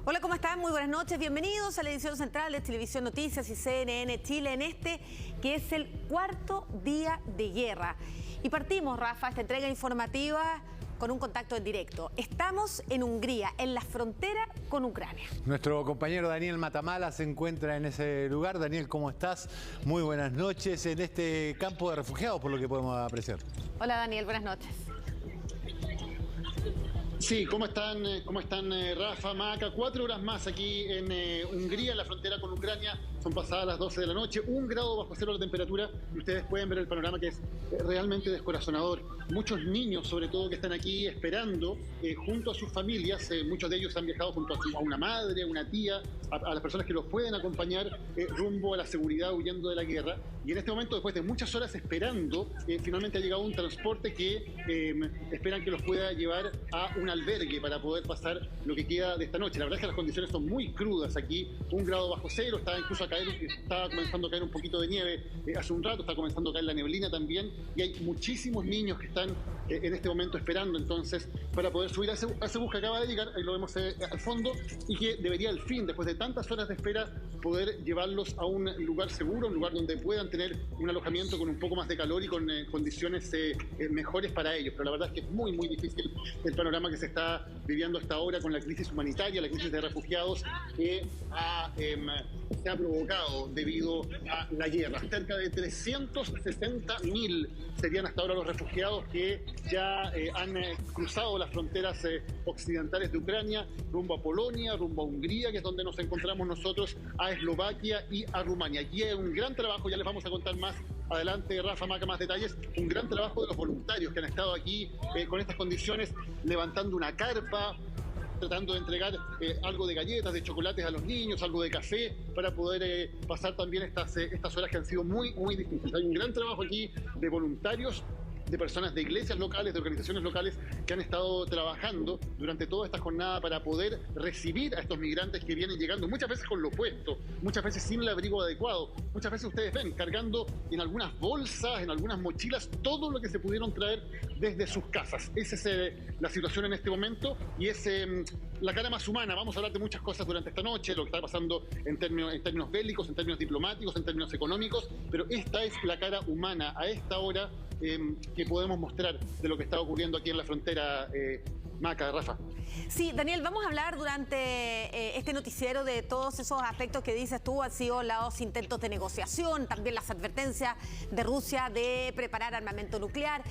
Hola, ¿cómo están? Muy buenas noches. Bienvenidos a la edición central de Televisión Noticias y CNN Chile en este que es el cuarto día de guerra. Y partimos, Rafa, esta entrega informativa con un contacto en directo. Estamos en Hungría, en la frontera con Ucrania. Nuestro compañero Daniel Matamala se encuentra en ese lugar. Daniel, ¿cómo estás? Muy buenas noches en este campo de refugiados, por lo que podemos apreciar. Hola, Daniel, buenas noches. Sí, ¿cómo están, Rafa, Maca? 4 horas más aquí en Hungría, en la frontera con Ucrania. Son pasadas las 12 de la noche, 1 grado bajo cero la temperatura. Y ustedes pueden ver el panorama que es realmente descorazonador. Muchos niños, sobre todo, que están aquí esperando junto a sus familias. Muchos de ellos han viajado junto a una madre, a una tía, a las personas que los pueden acompañar rumbo a la seguridad, huyendo de la guerra. Y en este momento, después de muchas horas esperando, finalmente ha llegado un transporte que esperan que los pueda llevar a un albergue para poder pasar lo que queda de esta noche. La verdad es que las condiciones son muy crudas aquí, 1 grado bajo cero, estaba comenzando a caer un poquito de nieve hace un rato, está comenzando a caer la neblina también, y hay muchísimos niños que están en este momento esperando entonces para poder subir a ese bus que acaba de llegar, ahí lo vemos al fondo, y que debería al fin, después de tantas horas de espera, poder llevarlos a un lugar seguro, un lugar donde puedan tener un alojamiento con un poco más de calor y con condiciones mejores para ellos. Pero la verdad es que es muy, muy difícil el panorama que se está viviendo hasta ahora con la crisis humanitaria, la crisis de refugiados que se ha provocado debido a la guerra. Cerca de 360.000 serían hasta ahora los refugiados que ya han cruzado las fronteras occidentales de Ucrania, rumbo a Polonia, rumbo a Hungría, que es donde nos encontramos nosotros, a Eslovaquia y a Rumania. Aquí hay un gran trabajo, ya les vamos a contar más adelante, Rafa, Maca, más detalles, un gran trabajo de los voluntarios que han estado aquí con estas condiciones, levantando una carpa, tratando de entregar algo de galletas, de chocolates a los niños, algo de café, para poder pasar también estas horas que han sido muy, muy difíciles. Hay un gran trabajo aquí de voluntarios, de personas de iglesias locales, de organizaciones locales que han estado trabajando durante toda esta jornada para poder recibir a estos migrantes que vienen llegando, muchas veces con lo puesto, muchas veces sin el abrigo adecuado, muchas veces ustedes ven cargando en algunas bolsas, en algunas mochilas, todo lo que se pudieron traer desde sus casas. Esa es la situación en este momento y es la cara más humana. Vamos a hablar de muchas cosas durante esta noche, lo que está pasando en términos bélicos, en términos diplomáticos, en términos económicos, pero esta es la cara humana a esta hora que podemos mostrar de lo que está ocurriendo aquí en la frontera, Maca, Rafa. Sí, Daniel, vamos a hablar durante este noticiero de todos esos aspectos que dices tú, han sido los intentos de negociación, también las advertencias de Rusia de preparar armamento nuclear.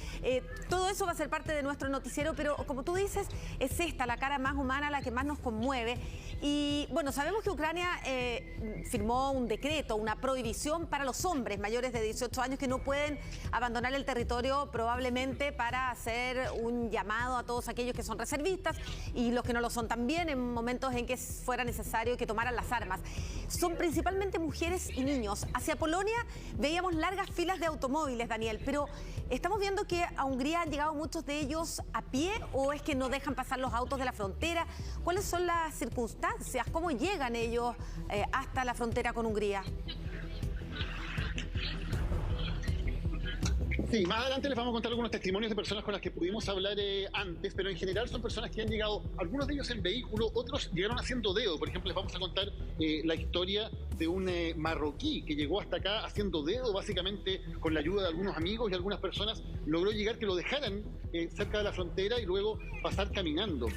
Todo eso va a ser parte de nuestro noticiero, pero como tú dices, es esta la cara más humana, la que más nos conmueve. Y bueno, sabemos que Ucrania firmó un decreto, una prohibición para los hombres mayores de 18 años que no pueden abandonar el territorio, probablemente para hacer un llamado a todos aquellos que son reservistas y los que no lo son también, en momentos en que fuera necesario que tomaran las armas. Son principalmente mujeres y niños. Hacia Polonia veíamos largas filas de automóviles, Daniel, pero estamos viendo que a Hungría han llegado muchos de ellos a pie, o es que no dejan pasar los autos de la frontera. ¿Cuáles son las circunstancias? ¿Cómo llegan ellos hasta la frontera con Hungría? Sí, más adelante les vamos a contar algunos testimonios de personas con las que pudimos hablar antes, pero en general son personas que han llegado, algunos de ellos en vehículo, otros llegaron haciendo dedo. Por ejemplo, les vamos a contar la historia de un marroquí que llegó hasta acá haciendo dedo, básicamente con la ayuda de algunos amigos y algunas personas, logró llegar, que lo dejaran cerca de la frontera y luego pasar caminando.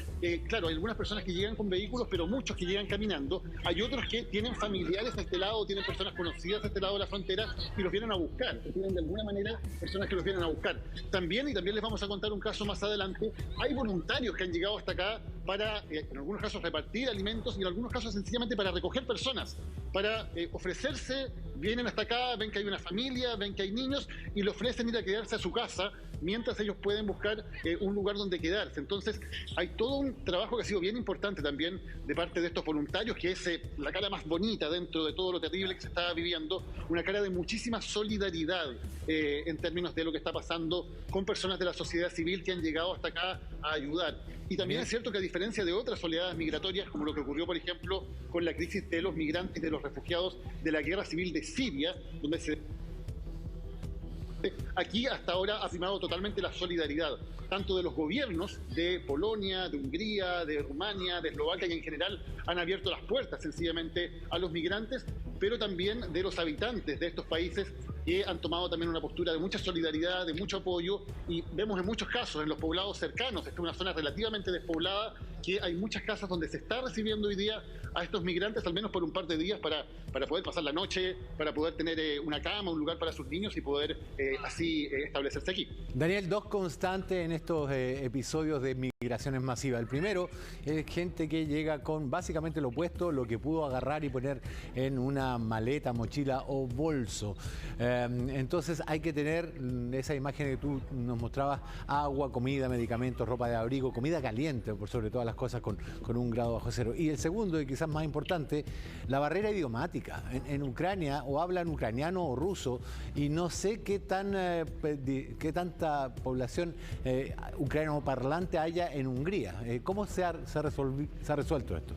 Claro, hay algunas personas que llegan con vehículos, pero muchos que llegan caminando. Hay otros que tienen familiares a este lado, tienen personas conocidas a este lado de la frontera y los vienen a buscar, que tienen de alguna manera personas que los vienen a buscar. También les vamos a contar un caso más adelante, hay voluntarios que han llegado hasta acá para, en algunos casos, repartir alimentos y en algunos casos sencillamente para recoger personas, para ofrecerse, vienen hasta acá, ven que hay una familia, ven que hay niños y le ofrecen ir a quedarse a su casa mientras ellos pueden buscar un lugar donde quedarse. Entonces hay todo un trabajo que ha sido bien importante también de parte de estos voluntarios, que es la cara más bonita dentro de todo lo terrible que se está viviendo, una cara de muchísima solidaridad en términos de lo que está pasando con personas de la sociedad civil que han llegado hasta acá a ayudar. Y también es cierto que a diferencia de otras oleadas migratorias, como lo que ocurrió, por ejemplo, con la crisis de los migrantes, de los refugiados de la guerra civil de Siria, donde se aquí hasta ahora ha primado totalmente la solidaridad, tanto de los gobiernos de Polonia, de Hungría, de Rumania, de Eslovaquia, que en general han abierto las puertas sencillamente a los migrantes, pero también de los habitantes de estos países que han tomado también una postura de mucha solidaridad, de mucho apoyo, y vemos en muchos casos en los poblados cercanos, esta es una zona relativamente despoblada, que hay muchas casas donde se está recibiendo hoy día a estos migrantes, al menos por un par de días, para poder pasar la noche, para poder tener una cama, un lugar para sus niños y poder así establecerse aquí. Daniel, dos constantes en estos episodios de migraciones masivas. El primero es gente que llega con básicamente lo opuesto, lo que pudo agarrar y poner en una maleta, mochila o bolso. Entonces hay que tener esa imagen que tú nos mostrabas: agua, comida, medicamentos, ropa de abrigo, comida caliente, por sobre todas las cosas, con 1 grado bajo cero. Y el segundo, y quizás más importante, la barrera idiomática. En Ucrania o hablan ucraniano o ruso, y no sé qué tanta población ucraniano parlante haya en Hungría. ¿Cómo se ha resuelto esto?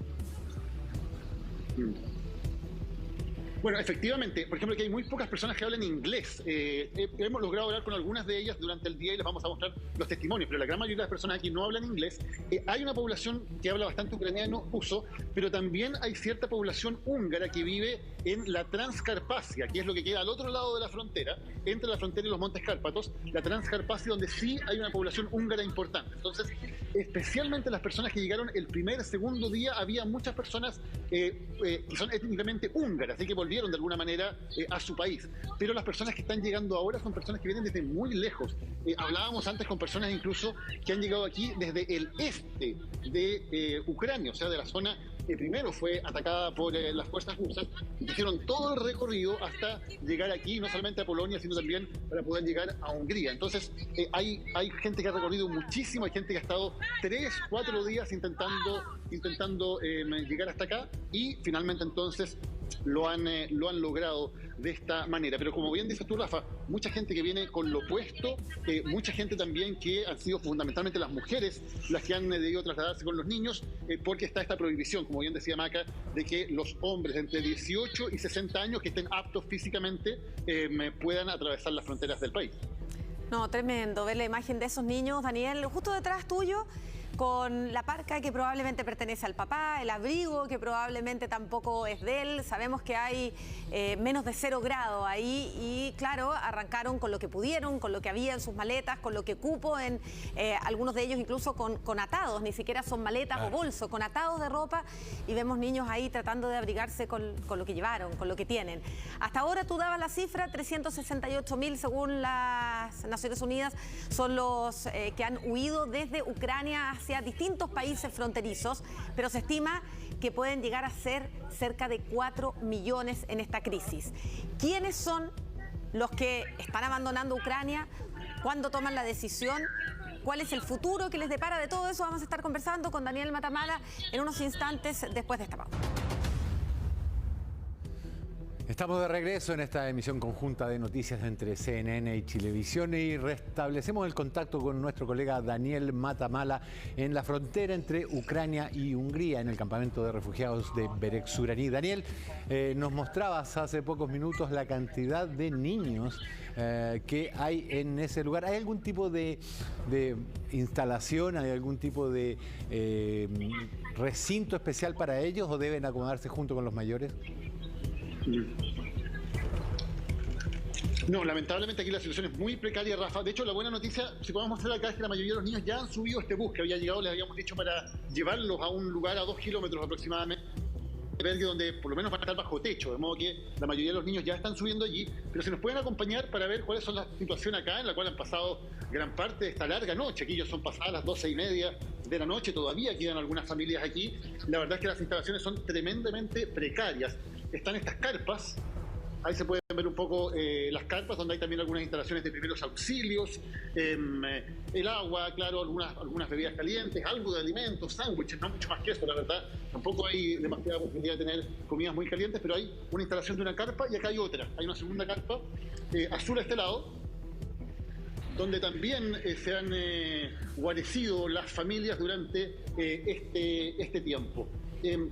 Bueno, efectivamente, por ejemplo, que hay muy pocas personas que hablan inglés. Hemos logrado hablar con algunas de ellas durante el día y les vamos a mostrar los testimonios, pero la gran mayoría de las personas aquí no hablan inglés. Hay una población que habla bastante ucraniano, ruso, pero también hay cierta población húngara que vive en la Transcarpacia, que es lo que queda al otro lado de la frontera, entre la frontera y los Montes Cárpatos, la Transcarpacia, donde sí hay una población húngara importante. Entonces, especialmente las personas que llegaron el primer, segundo día, había muchas personas que son étnicamente húngaras, así que volvieron de alguna manera a su país. Pero las personas que están llegando ahora son personas que vienen desde muy lejos. Hablábamos antes con personas incluso que han llegado aquí desde el este de Ucrania, o sea, de la zona que primero fue atacada por las fuerzas rusas, y hicieron todo el recorrido hasta llegar aquí, no solamente a Polonia, sino también para poder llegar a Hungría. Entonces, hay gente que ha recorrido muchísimo, hay gente que ha estado 3, 4 días intentando llegar hasta acá, y finalmente entonces lo han logrado de esta manera. Pero como bien dices tú, Rafa, mucha gente que viene con lo opuesto, mucha gente también que han sido fundamentalmente las mujeres las que han debido trasladarse con los niños, porque está esta prohibición, como bien decía Maca, de que los hombres entre 18 y 60 años que estén aptos físicamente puedan atravesar las fronteras del país. No, tremendo ver la imagen de esos niños, Daniel, justo detrás tuyo, con la parca que probablemente pertenece al papá, el abrigo que probablemente tampoco es de él. Sabemos que hay menos de 0 grados ahí y, claro, arrancaron con lo que pudieron, con lo que había en sus maletas, con lo que cupo en algunos de ellos incluso con atados, ni siquiera son maletas o bolsos, con atados de ropa, y vemos niños ahí tratando de abrigarse con lo que llevaron, con lo que tienen. Hasta ahora tú dabas la cifra, 368.000 según las Naciones Unidas, son los que han huido desde Ucrania hacia distintos países fronterizos, pero se estima que pueden llegar a ser cerca de 4 millones en esta crisis. ¿Quiénes son los que están abandonando Ucrania? ¿Cuándo toman la decisión? ¿Cuál es el futuro que les depara? De todo eso vamos a estar conversando con Daniel Matamala en unos instantes después de esta pausa. Estamos de regreso en esta emisión conjunta de noticias entre CNN y Chilevisión, y restablecemos el contacto con nuestro colega Daniel Matamala en la frontera entre Ucrania y Hungría, en el campamento de refugiados de Berecsuraní. Daniel, nos mostrabas hace pocos minutos la cantidad de niños que hay en ese lugar. ¿Hay algún tipo de instalación, hay algún tipo de recinto especial para ellos, o deben acomodarse junto con los mayores? No, lamentablemente aquí la situación es muy precaria, Rafa. De hecho, la buena noticia, si podemos mostrar acá, es que la mayoría de los niños ya han subido este bus que había llegado, les habíamos dicho, para llevarlos a un lugar a 2 kilómetros aproximadamente, donde por lo menos van a estar bajo techo, de modo que la mayoría de los niños ya están subiendo allí. Pero si nos pueden acompañar para ver cuáles son la situación acá, en la cual han pasado gran parte de esta larga noche. Aquí ya son pasadas las 12:30 de la noche, todavía quedan algunas familias aquí. La verdad es que las instalaciones son tremendamente precarias. Están estas carpas, ahí se pueden ver un poco las carpas, donde hay también algunas instalaciones de primeros auxilios, el agua, claro, algunas bebidas calientes, algo de alimentos, sándwiches, no mucho más que eso, la verdad. Tampoco hay demasiada posibilidad de tener comidas muy calientes, pero hay una instalación de una carpa y acá hay otra. Hay una segunda carpa azul a este lado, donde también se han guarecido las familias durante este tiempo.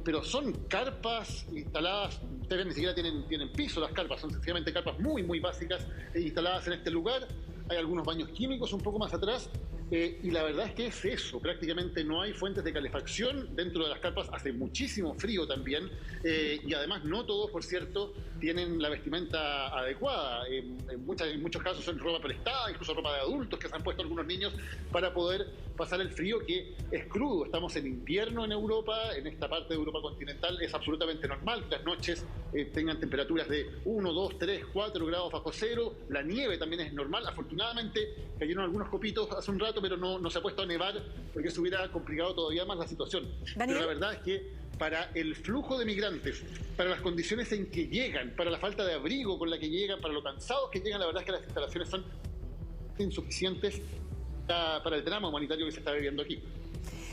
Pero son carpas instaladas, ustedes ven, ni siquiera tienen piso las carpas, son sencillamente carpas muy, muy básicas instaladas en este lugar. hay algunos baños químicos un poco más atrás, y la verdad es que es eso, prácticamente no hay fuentes de calefacción dentro de las carpas, hace muchísimo frío también, y además no todos, por cierto, tienen la vestimenta adecuada. En muchos casos son ropa prestada, incluso ropa de adultos que se han puesto algunos niños para poder pasar el frío, que es crudo. Estamos en invierno en Europa, en esta parte de Europa continental es absolutamente normal que las noches tengan temperaturas de 1, 2, 3, 4 grados bajo cero. La nieve también es normal. Afortunadamente cayeron algunos copitos hace un rato, pero no se ha puesto a nevar, porque eso hubiera complicado todavía más la situación. Daniel. Pero la verdad es que para el flujo de migrantes, para las condiciones en que llegan, para la falta de abrigo con la que llegan, para lo cansados que llegan, la verdad es que las instalaciones son insuficientes para el drama humanitario que se está viviendo aquí.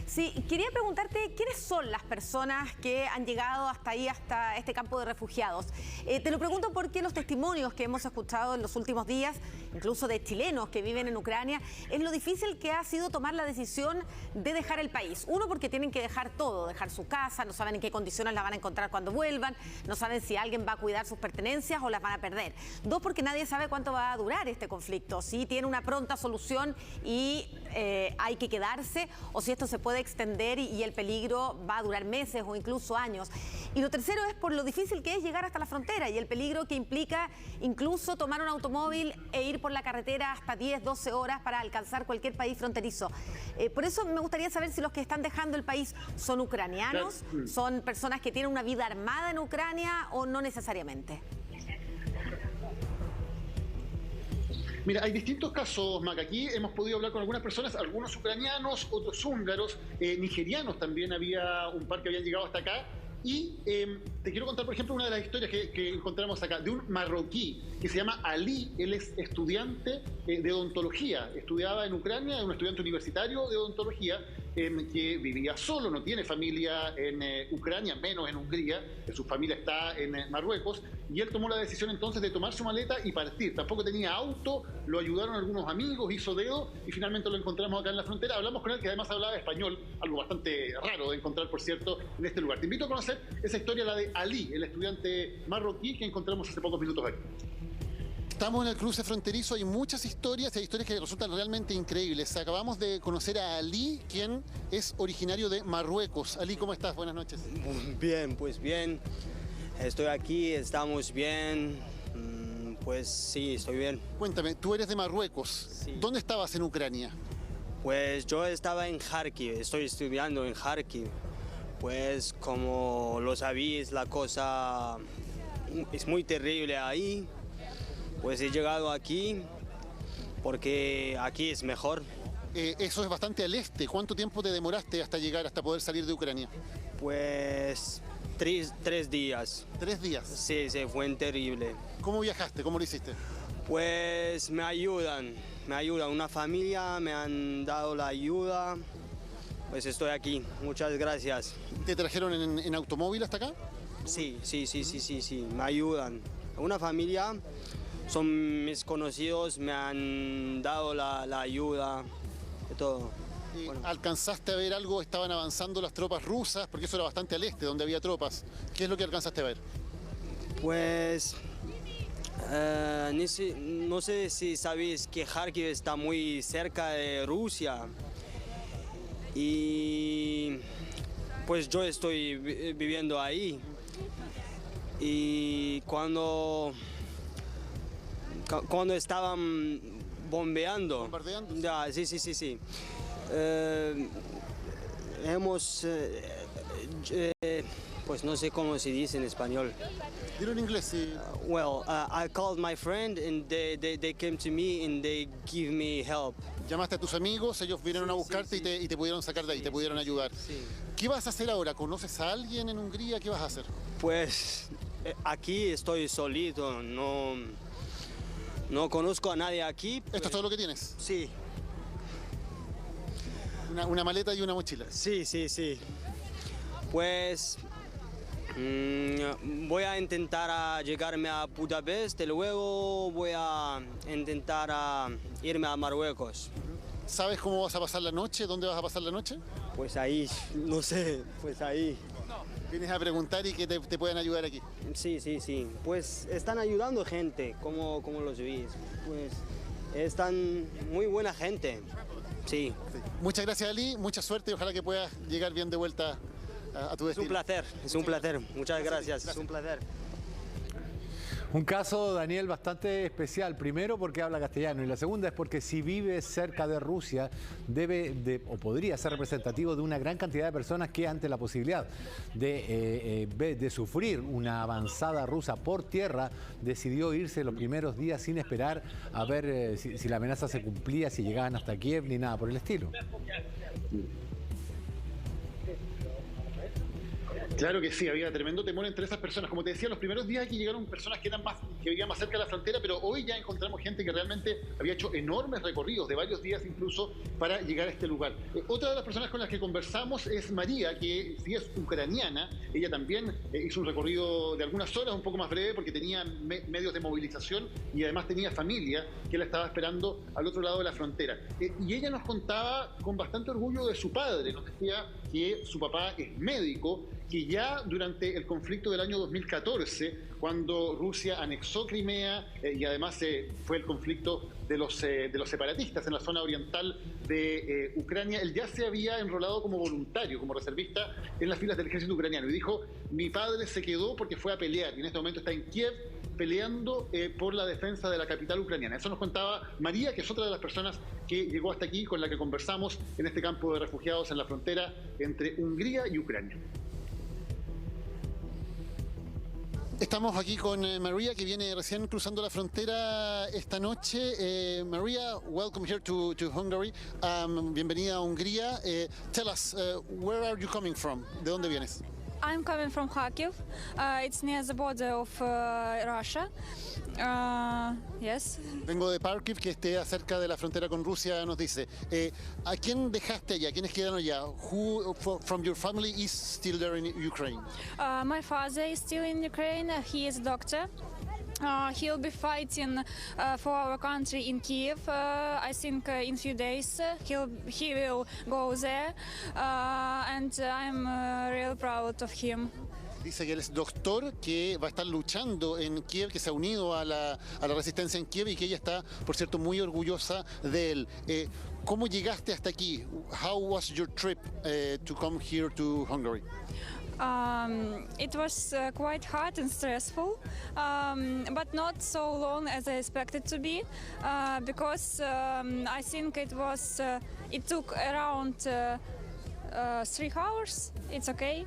Sí, quería preguntarte, ¿quiénes son las personas que han llegado hasta ahí, hasta este campo de refugiados? Te lo pregunto porque los testimonios que hemos escuchado en los últimos días, incluso de chilenos que viven en Ucrania, es lo difícil que ha sido tomar la decisión de dejar el país. Uno, porque tienen que dejar todo, dejar su casa, no saben en qué condiciones la van a encontrar cuando vuelvan, no saben si alguien va a cuidar sus pertenencias o las van a perder. Dos, porque nadie sabe cuánto va a durar este conflicto, si tiene una pronta solución y hay que quedarse, o si esto se puede extender y el peligro va a durar meses o incluso años. Y lo tercero es por lo difícil que es llegar hasta la frontera y el peligro que implica incluso tomar un automóvil e ir por la carretera hasta 10, 12 horas para alcanzar cualquier país fronterizo. Por eso me gustaría saber si los que están dejando el país son ucranianos, son personas que tienen una vida armada en Ucrania o no necesariamente. Mira, hay distintos casos, Maca. Aquí hemos podido hablar con algunas personas, algunos ucranianos, otros húngaros, nigerianos también, había un par que habían llegado hasta acá. Y te quiero contar, por ejemplo, una de las historias que encontramos acá, de un marroquí que se llama Ali. Él es estudiante de odontología, estudiaba en Ucrania, es un estudiante universitario de odontología, que vivía solo, no tiene familia en Ucrania, menos en Hungría, su familia está en Marruecos, y él tomó la decisión entonces de tomar su maleta y partir. Tampoco tenía auto, lo ayudaron algunos amigos, hizo dedo, y finalmente lo encontramos acá en la frontera. Hablamos con él, que además hablaba español, algo bastante raro de encontrar, por cierto, en este lugar. Te invito a conocer esa historia, la de Ali, el estudiante marroquí que encontramos hace pocos minutos aquí. Estamos en el cruce fronterizo, hay muchas historias, hay historias que resultan realmente increíbles. Acabamos de conocer a Ali, quien es originario de Marruecos. Ali, ¿cómo estás? Buenas noches. Bien, pues bien. Estoy aquí, estamos bien. Pues sí, estoy bien. Cuéntame, tú eres de Marruecos. Sí. ¿Dónde estabas en Ucrania? Pues yo estaba en Kharkiv, estoy estudiando en Kharkiv. Pues como lo sabéis, la cosa es muy terrible ahí. Pues he llegado aquí porque aquí es mejor. Eso es bastante al este. ¿Cuánto tiempo te demoraste hasta llegar, hasta poder salir de Ucrania? Pues tres días. 3 días. Sí, fue terrible. ¿Cómo viajaste? ¿Cómo lo hiciste? Pues me ayudan. Una familia me han dado la ayuda. Pues estoy aquí. Muchas gracias. ¿Te trajeron en automóvil hasta acá? Sí. Me ayudan. Una familia. Son mis conocidos, me han dado la ayuda, de todo. Bueno. ¿Alcanzaste a ver algo? ¿Estaban avanzando las tropas rusas? Porque eso era bastante al este, donde había tropas. ¿Qué es lo que alcanzaste a ver? Pues no sé si sabéis que Kharkiv está muy cerca de Rusia. Y pues yo estoy viviendo ahí. Y cuando estaban bombeando. ¿Bombardeando? Ya, sí. Pues no sé cómo se dice en español. Dilo en inglés, sí. I called my friend and they came to me and they give me help. Llamaste a tus amigos, ellos vinieron a buscarte. Sí. Y te pudieron sacar de ahí, te pudieron ayudar. Sí. ¿Qué vas a hacer ahora? ¿Conoces a alguien en Hungría? ¿Qué vas a hacer? Pues aquí estoy solito, no conozco a nadie aquí. ¿Esto es todo lo que tienes? Sí. Una maleta y una mochila. Sí. Pues voy a intentar llegarme a Budapest y luego voy a intentar irme a Marruecos. ¿Sabes cómo vas a pasar la noche? ¿Dónde vas a pasar la noche? Pues ahí, no sé, pues ahí. Vienes a preguntar y que te puedan ayudar aquí. Sí. Pues están ayudando gente, como los veis. Pues Están muy buena gente, sí. Muchas gracias, Ali, mucha suerte y ojalá que puedas llegar bien de vuelta a tu destino. Es un placer. Muchas gracias. Es un placer. Un caso, Daniel, bastante especial. Primero porque habla castellano y la segunda es porque si vive cerca de Rusia o podría ser representativo de una gran cantidad de personas que ante la posibilidad de sufrir una avanzada rusa por tierra decidió irse los primeros días sin esperar a ver si la amenaza se cumplía, si llegaban hasta Kiev ni nada por el estilo. Claro que sí, había tremendo temor entre esas personas. Como te decía, los primeros días aquí llegaron personas que vivían más cerca de la frontera, pero hoy ya encontramos gente que realmente había hecho enormes recorridos, de varios días incluso, para llegar a este lugar. Otra de las personas con las que conversamos es María, que sí es ucraniana. Ella también hizo un recorrido de algunas horas, un poco más breve, porque tenía medios de movilización y además tenía familia que la estaba esperando al otro lado de la frontera. Y ella nos contaba con bastante orgullo de su padre. Nos decía que su papá es médico, que ya durante el conflicto del año 2014, cuando Rusia anexó Crimea y además fue el conflicto de los separatistas en la zona oriental de Ucrania, él ya se había enrolado como voluntario, como reservista en las filas del ejército ucraniano y dijo, mi padre se quedó porque fue a pelear y en este momento está en Kiev peleando por la defensa de la capital ucraniana. Eso nos contaba María, que es otra de las personas que llegó hasta aquí, con la que conversamos en este campo de refugiados en la frontera entre Hungría y Ucrania. Estamos aquí con María, que viene recién cruzando la frontera esta noche. María, welcome here to Hungary. Bienvenida a Hungría. Tell us, where are you coming from? ¿De dónde vienes? I'm coming from Kharkiv. It's near the border of Russia. Yes. Vengo de Kharkiv, que esté cerca de la frontera con Rusia, nos dice. ¿A quién dejaste allá? ¿Quiénes quedaron allá? Who from your family is still there in Ukraine? My father is still in Ukraine. He is a doctor. He'll be fighting for our country in Kiev. I think in few days he will go there, and I'm real proud of him. Dice que él es doctor, que va a estar luchando en Kiev, que se ha unido a la resistencia en Kiev y que ella está, por cierto, muy orgullosa de él. ¿Cómo llegaste hasta aquí? How was your trip to come here to Hungary? It was quite hard and stressful, but not so long as I expected to be, because I think it took around 3 hours. It's okay.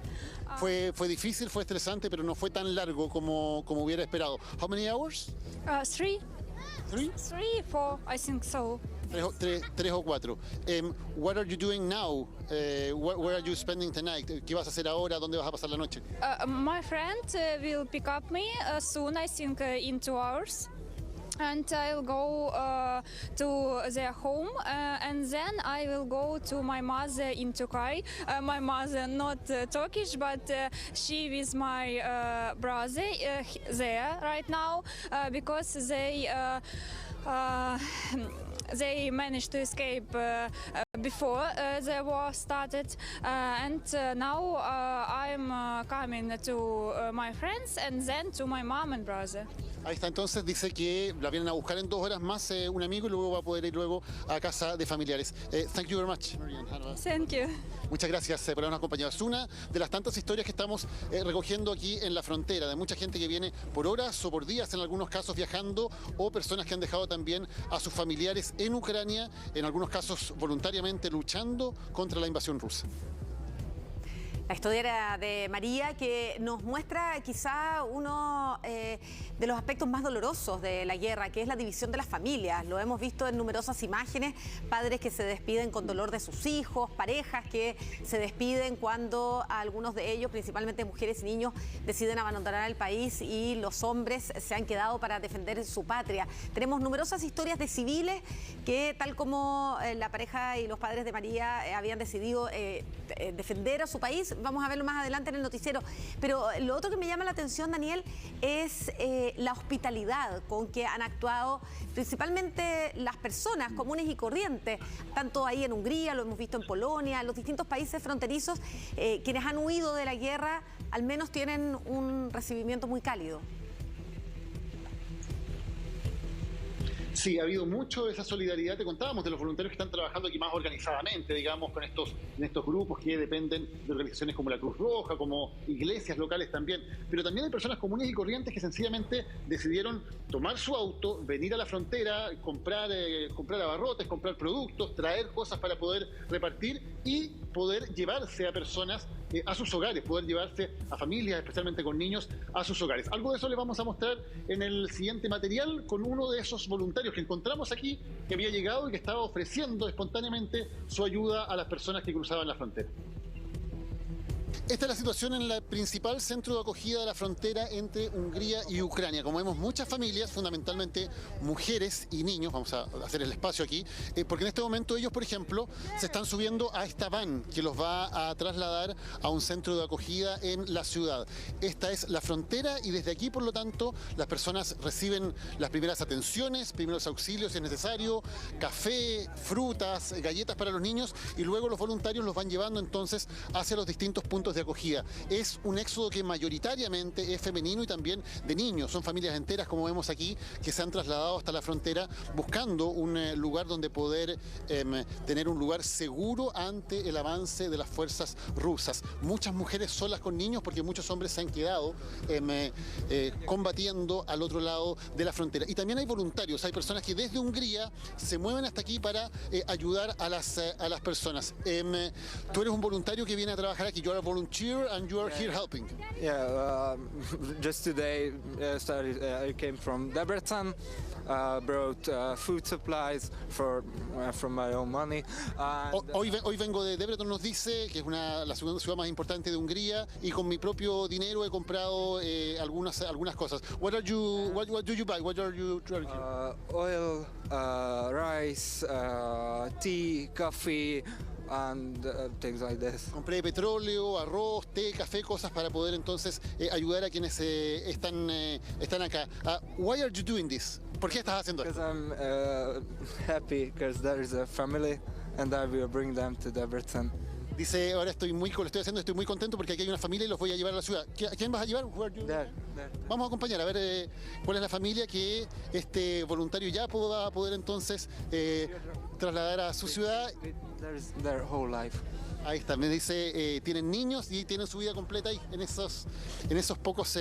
Fue difícil, fue estresante, pero no fue tan largo como hubiera esperado. How many hours? 3. 3? 3, 4, I think so. 3 o 4. What are you doing now? Where are you spending the night? ¿Qué vas a hacer ahora? ¿Dónde vas a pasar la noche? My friend will pick up me soon, I think in 2 hours. And I'll go to their home, and then I will go to my mother in Turkey. My mother not Turkish, but she with my brother there right now, because they managed to escape before the war started, and now I'm coming to my friends and then to my mom and brother. Ahí está, entonces dice que la vienen a buscar en 2 horas más un amigo y luego va a poder ir luego a casa de familiares. Thank you very much, Marian. Thank you. Muchas gracias por habernos acompañado. Es una de las tantas historias que estamos recogiendo aquí en la frontera, de mucha gente que viene por horas o por días, en algunos casos viajando, o personas que han dejado también a sus familiares en Ucrania, en algunos casos voluntariamente luchando contra la invasión rusa. La historia era de María, que nos muestra quizá uno de los aspectos más dolorosos de la guerra, que es la división de las familias. Lo hemos visto en numerosas imágenes, padres que se despiden con dolor de sus hijos, parejas que se despiden cuando algunos de ellos, principalmente mujeres y niños, deciden abandonar el país y los hombres se han quedado para defender su patria. Tenemos numerosas historias de civiles que, tal como la pareja y los padres de María habían decidido defender a su país. Vamos a verlo más adelante en el noticiero. Pero lo otro que me llama la atención, Daniel, es la hospitalidad con que han actuado principalmente las personas comunes y corrientes, tanto ahí en Hungría, lo hemos visto en Polonia, en los distintos países fronterizos, quienes han huido de la guerra, al menos tienen un recibimiento muy cálido. Sí, ha habido mucho de esa solidaridad. Te contábamos de los voluntarios que están trabajando aquí más organizadamente, digamos, en estos grupos que dependen de organizaciones como la Cruz Roja, como iglesias locales también. Pero también hay personas comunes y corrientes que sencillamente decidieron tomar su auto, venir a la frontera, comprar abarrotes, comprar productos, traer cosas para poder repartir y poder llevarse a personas a sus hogares, poder llevarse a familias, especialmente con niños, a sus hogares. Algo de eso les vamos a mostrar en el siguiente material con uno de esos voluntarios que encontramos aquí, que había llegado y que estaba ofreciendo espontáneamente su ayuda a las personas que cruzaban la frontera. Esta es la situación en el principal centro de acogida de la frontera entre Hungría y Ucrania. Como vemos, muchas familias, fundamentalmente mujeres y niños, vamos a hacer el espacio aquí, porque en este momento ellos, por ejemplo, se están subiendo a esta van que los va a trasladar a un centro de acogida en la ciudad. Esta es la frontera y desde aquí, por lo tanto, las personas reciben las primeras atenciones, primeros auxilios si es necesario, café, frutas, galletas para los niños y luego los voluntarios los van llevando entonces hacia los distintos puntos de acogida. Es un éxodo que mayoritariamente es femenino y también de niños. Son familias enteras, como vemos aquí, que se han trasladado hasta la frontera buscando un lugar donde poder tener un lugar seguro ante el avance de las fuerzas rusas. Muchas mujeres solas con niños porque muchos hombres se han quedado combatiendo al otro lado de la frontera. Y también hay voluntarios, hay personas que desde Hungría se mueven hasta aquí para ayudar a las personas. Tú eres un voluntario que viene a trabajar aquí. You are a volunteer and you are here helping. Yeah, just today I came from Debrecen, brought food supplies from my own money. Hoy vengo de Debrecen, nos dice, que es la segunda ciudad más importante de Hungría, y con mi propio dinero he comprado algunas cosas. What do you buy? What are you drinking? Oil, rice, tea, coffee, and things like this. Compré petróleo, arroz, té, café, cosas para poder entonces ayudar a quienes están acá. Why are you doing this? ¿Por qué estás haciendo Because esto? I'm happy because there is a family and I will bring them to Debrecen. Dice, ahora estoy muy contento porque aquí hay una familia y los voy a llevar a la ciudad. ¿A quién vas a llevar? Who are you? There. Vamos a acompañar a ver cuál es la familia que este voluntario ya va a poder entonces trasladar a su ciudad. There's their whole life. Ahí está, me dice, tienen niños y tienen su vida completa ahí en esas pocas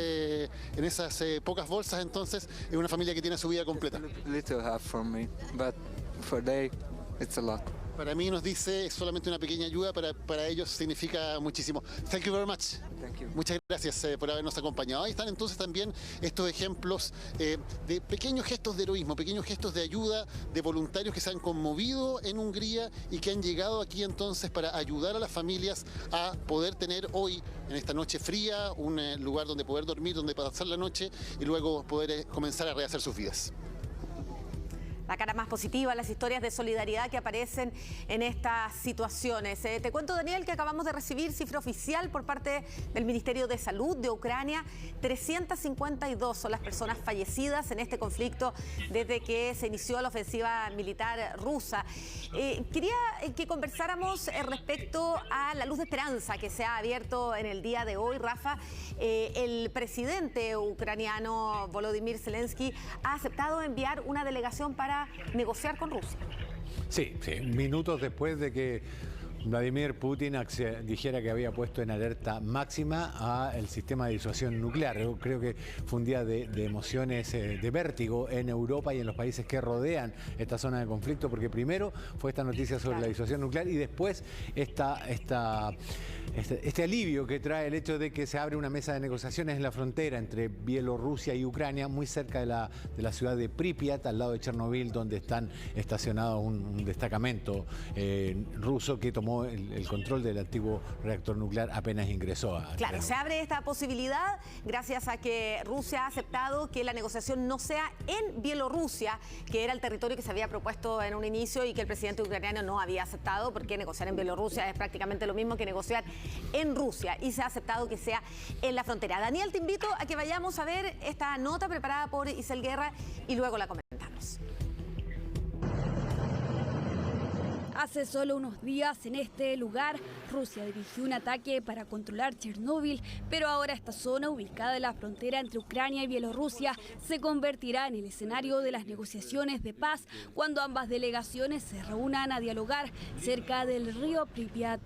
bolsas, entonces es una familia que tiene su vida completa. Little half for me, but for they, it's a lot. Para mí, nos dice, es solamente una pequeña ayuda, para ellos significa muchísimo. Thank you very much. Thank you. Muchas gracias por habernos acompañado. Ahí están entonces también estos ejemplos de pequeños gestos de heroísmo, pequeños gestos de ayuda de voluntarios que se han conmovido en Hungría y que han llegado aquí entonces para ayudar a las familias a poder tener hoy, en esta noche fría, un lugar donde poder dormir, donde pasar la noche y luego poder comenzar a rehacer sus vidas. La cara más positiva, las historias de solidaridad que aparecen en estas situaciones. Te cuento, Daniel, que acabamos de recibir cifra oficial por parte del Ministerio de Salud de Ucrania. 352 son las personas fallecidas en este conflicto desde que se inició la ofensiva militar rusa. Quería que conversáramos respecto a la luz de esperanza que se ha abierto en el día de hoy, Rafa. El presidente ucraniano Volodymyr Zelensky ha aceptado enviar una delegación para negociar con Rusia. Sí, minutos después de que Vladimir Putin dijera que había puesto en alerta máxima al sistema de disuasión nuclear. Yo creo que fue un día de emociones, de vértigo en Europa y en los países que rodean esta zona de conflicto, porque primero fue esta noticia sobre la disuasión nuclear y después este alivio que trae el hecho de que se abre una mesa de negociaciones en la frontera entre Bielorrusia y Ucrania, muy cerca de la ciudad de Pripyat, al lado de Chernobyl, donde están estacionados un destacamento ruso que tomó el control del antiguo reactor nuclear apenas ingresó a... Claro, se abre esta posibilidad gracias a que Rusia ha aceptado que la negociación no sea en Bielorrusia, que era el territorio que se había propuesto en un inicio y que el presidente ucraniano no había aceptado, porque negociar en Bielorrusia es prácticamente lo mismo que negociar en Rusia, y se ha aceptado que sea en la frontera. Daniel, te invito a que vayamos a ver esta nota preparada por Isel Guerra y luego la comentamos. Hace solo unos días en este lugar, Rusia dirigió un ataque para controlar Chernóbil, pero ahora esta zona, ubicada en la frontera entre Ucrania y Bielorrusia, se convertirá en el escenario de las negociaciones de paz cuando ambas delegaciones se reúnan a dialogar cerca del río Pripyat.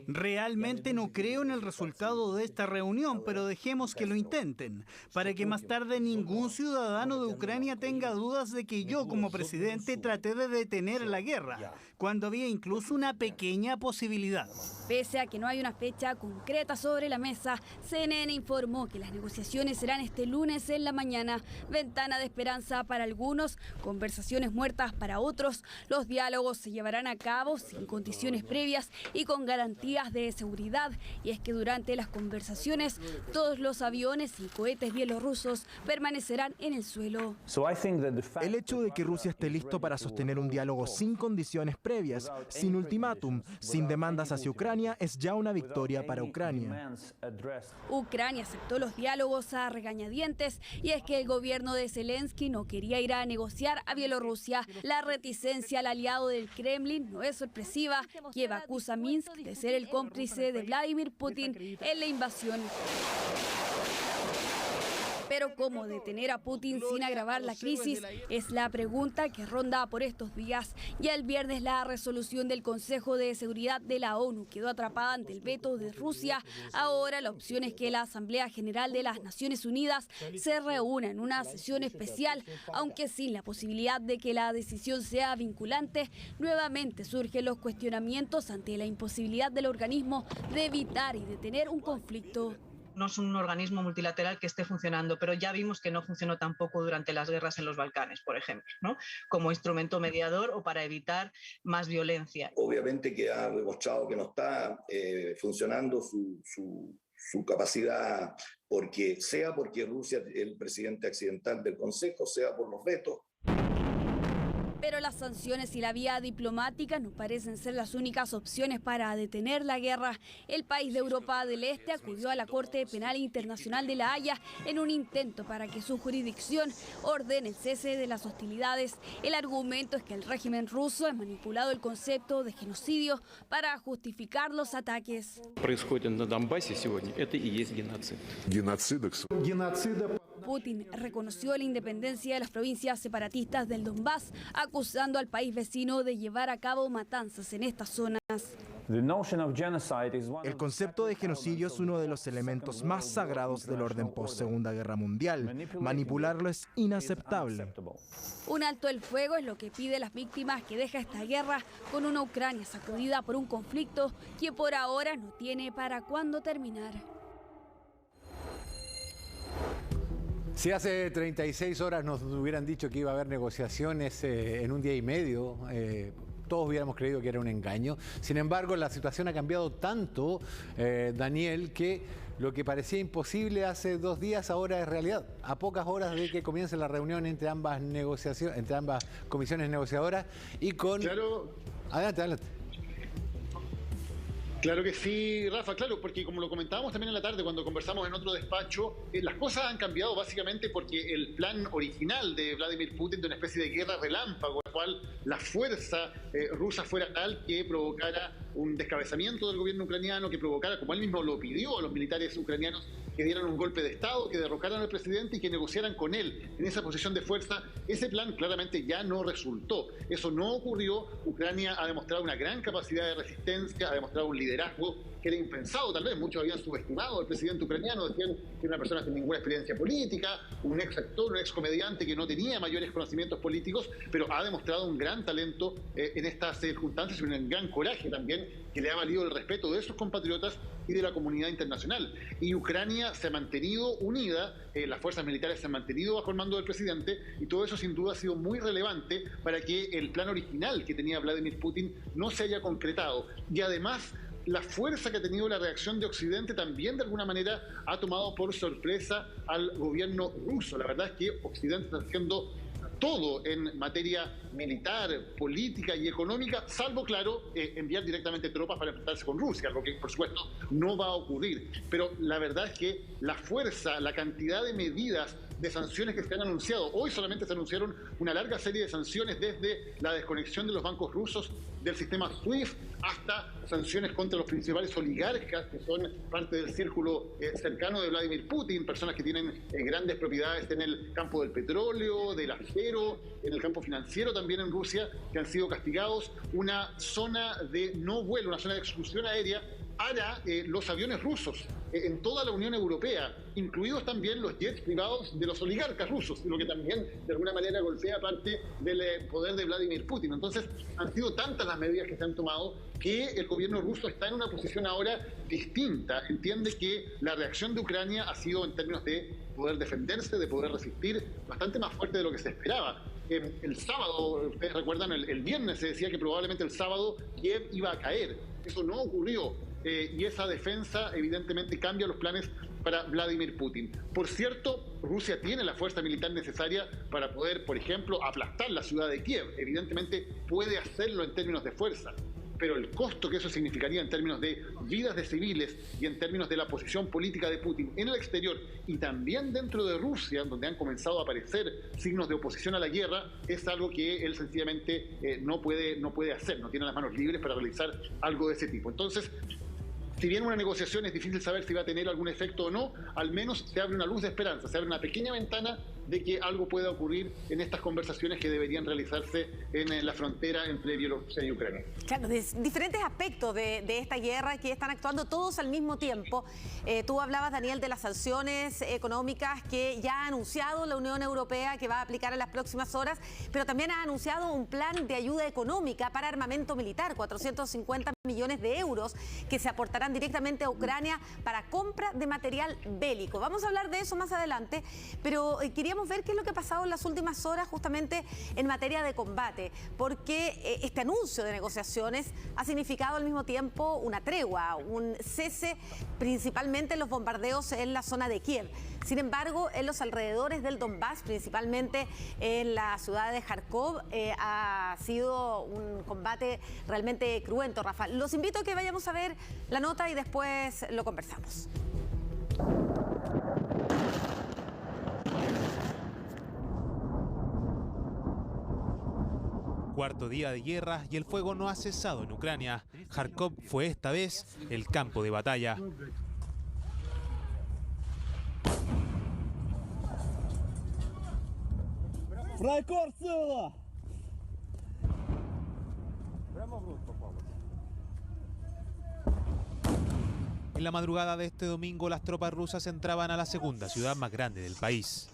Realmente no creo en el resultado de esta reunión, pero dejemos que lo intenten, para que más tarde ningún ciudadano de Ucrania tenga dudas de que yo como presidente traté de detener la guerra, cuando había incluso una pequeña posibilidad. Pese a que no hay una fecha concreta sobre la mesa, CNN informó que las negociaciones serán este lunes en la mañana. Ventana de esperanza para algunos, conversaciones muertas para otros. Los diálogos se llevarán a cabo sin condiciones previas y con garantías de seguridad. Y es que durante las conversaciones, todos los aviones y cohetes bielorrusos permanecerán en el suelo. El hecho de que Rusia esté listo para sostener un diálogo sin condiciones previas, sin ultimátum, sin demandas hacia Ucrania, es ya una victoria para Ucrania. Ucrania aceptó los diálogos a regañadientes y es que el gobierno de Zelensky no quería ir a negociar a Bielorrusia. La reticencia al aliado del Kremlin no es sorpresiva. Kiev acusa a Minsk de ser el cómplice de Vladimir Putin en la invasión. Pero ¿cómo detener a Putin sin agravar la crisis? Es la pregunta que ronda por estos días. Ya el viernes la resolución del Consejo de Seguridad de la ONU quedó atrapada ante el veto de Rusia. Ahora la opción es que la Asamblea General de las Naciones Unidas se reúna en una sesión especial, aunque sin la posibilidad de que la decisión sea vinculante. Nuevamente surgen los cuestionamientos ante la imposibilidad del organismo de evitar y detener un conflicto. No es un organismo multilateral que esté funcionando, pero ya vimos que no funcionó tampoco durante las guerras en los Balcanes, por ejemplo, ¿no? Como instrumento mediador o para evitar más violencia. Obviamente que ha demostrado que no está funcionando su capacidad, sea porque Rusia es el presidente accidental del Consejo, sea por los vetos. Pero las sanciones y la vía diplomática no parecen ser las únicas opciones para detener la guerra. El país de Europa del Este acudió a la Corte Penal Internacional de La Haya en un intento para que su jurisdicción ordene el cese de las hostilidades. El argumento es que el régimen ruso ha manipulado el concepto de genocidio para justificar los ataques. Putin reconoció la independencia de las provincias separatistas del Donbass, acusando al país vecino de llevar a cabo matanzas en estas zonas. El concepto de genocidio es uno de los elementos más sagrados del orden post-Segunda Guerra Mundial. Manipularlo es inaceptable. Un alto el fuego es lo que pide las víctimas que deja esta guerra con una Ucrania sacudida por un conflicto que por ahora no tiene para cuándo terminar. Si hace 36 horas nos hubieran dicho que iba a haber negociaciones en un día y medio, todos hubiéramos creído que era un engaño. Sin embargo, la situación ha cambiado tanto, Daniel, que lo que parecía imposible hace 2 días ahora es realidad. A pocas horas de que comience la reunión entre ambas comisiones negociadoras y con... Claro. Adelante. Claro que sí, Rafa, claro, porque como lo comentábamos también en la tarde cuando conversamos en otro despacho, las cosas han cambiado básicamente porque el plan original de Vladimir Putin de una especie de guerra relámpago, en la cual la fuerza rusa fuera tal que provocara un descabezamiento del gobierno ucraniano, que provocara, como él mismo lo pidió a los militares ucranianos, que dieran un golpe de Estado, que derrocaran al presidente y que negociaran con él en esa posición de fuerza. Ese plan claramente ya no resultó. Eso no ocurrió. Ucrania ha demostrado una gran capacidad de resistencia, ha demostrado un liderazgo que era impensado, tal vez. Muchos habían subestimado al presidente ucraniano, decían que era una persona sin ninguna experiencia política, un ex actor, un ex comediante que no tenía mayores conocimientos políticos, pero ha demostrado un gran talento en estas circunstancias y un gran coraje también que le ha valido el respeto de sus compatriotas y de la comunidad internacional. Y Ucrania se ha mantenido unida, las fuerzas militares se han mantenido bajo el mando del presidente, y todo eso sin duda ha sido muy relevante para que el plan original que tenía Vladimir Putin no se haya concretado. Y además, la fuerza que ha tenido la reacción de Occidente también de alguna manera ha tomado por sorpresa al gobierno ruso. La verdad es que Occidente está haciendo todo en materia militar, política y económica, salvo, claro, enviar directamente tropas para enfrentarse con Rusia, algo que, por supuesto, no va a ocurrir. Pero la verdad es que la fuerza, la cantidad de medidas de sanciones que se han anunciado. Hoy solamente se anunciaron una larga serie de sanciones, desde la desconexión de los bancos rusos del sistema SWIFT hasta sanciones contra los principales oligarcas que son parte del círculo cercano de Vladimir Putin, personas que tienen grandes propiedades en el campo del petróleo, del acero, en el campo financiero también en Rusia, que han sido castigados. Una zona de no vuelo, una zona de exclusión aérea para los aviones rusos en toda la Unión Europea, incluidos también los jets privados de los oligarcas rusos, lo que también de alguna manera golpea parte del poder de Vladimir Putin. Entonces, han sido tantas las medidas que se han tomado que el gobierno ruso está en una posición ahora distinta. Entiende que la reacción de Ucrania ha sido, en términos de poder defenderse, de poder resistir, bastante más fuerte de lo que se esperaba. El sábado, ustedes recuerdan, el viernes se decía que probablemente el sábado Kiev iba a caer. Eso no ocurrió. Y esa defensa evidentemente cambia los planes para Vladimir Putin. Por cierto, Rusia tiene la fuerza militar necesaria para poder, por ejemplo, aplastar la ciudad de Kiev. Evidentemente puede hacerlo en términos de fuerza, pero el costo que eso significaría en términos de vidas de civiles y en términos de la posición política de Putin en el exterior y también dentro de Rusia, donde han comenzado a aparecer signos de oposición a la guerra, es algo que él sencillamente no puede hacer, no tiene las manos libres para realizar algo de ese tipo. Entonces, si bien una negociación es difícil saber si va a tener algún efecto o no, al menos se abre una luz de esperanza, se abre una pequeña ventana de que algo pueda ocurrir en estas conversaciones que deberían realizarse en la frontera entre Bielorrusia y Ucrania. Claro, diferentes aspectos de esta guerra que están actuando todos al mismo tiempo. Tú hablabas, Daniel, de las sanciones económicas que ya ha anunciado la Unión Europea que va a aplicar en las próximas horas, pero también ha anunciado un plan de ayuda económica para armamento militar, 450 millones de euros que se aportarán directamente a Ucrania para compra de material bélico. Vamos a hablar de eso más adelante, pero queríamos ver qué es lo que ha pasado en las últimas horas justamente en materia de combate, porque este anuncio de negociaciones ha significado al mismo tiempo una tregua, un cese principalmente en los bombardeos en la zona de Kiev. Sin embargo, en los alrededores del Donbass, principalmente en la ciudad de Kharkov, ha sido un combate realmente cruento, Rafa. Los invito a que vayamos a ver la nota y después lo conversamos. Cuarto día de guerra y el fuego no ha cesado en Ucrania. Kharkov fue esta vez el campo de batalla. En la madrugada de este domingo, las tropas rusas entraban a la segunda ciudad más grande del país.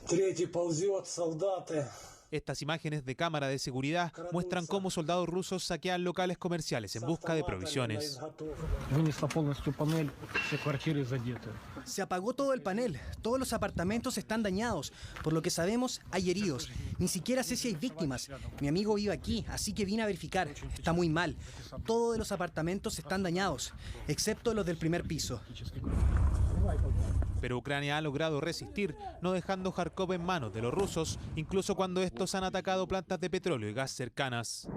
Estas imágenes de cámara de seguridad muestran cómo soldados rusos saquean locales comerciales en busca de provisiones. Se apagó todo el panel, todos los apartamentos están dañados. Por lo que sabemos, hay heridos. Ni siquiera sé si hay víctimas. Mi amigo vive aquí, así que vine a verificar. Está muy mal. Todos los apartamentos están dañados, excepto los del primer piso. Pero Ucrania ha logrado resistir, no dejando Kharkov en manos de los rusos, incluso cuando estos han atacado plantas de petróleo y gas cercanas.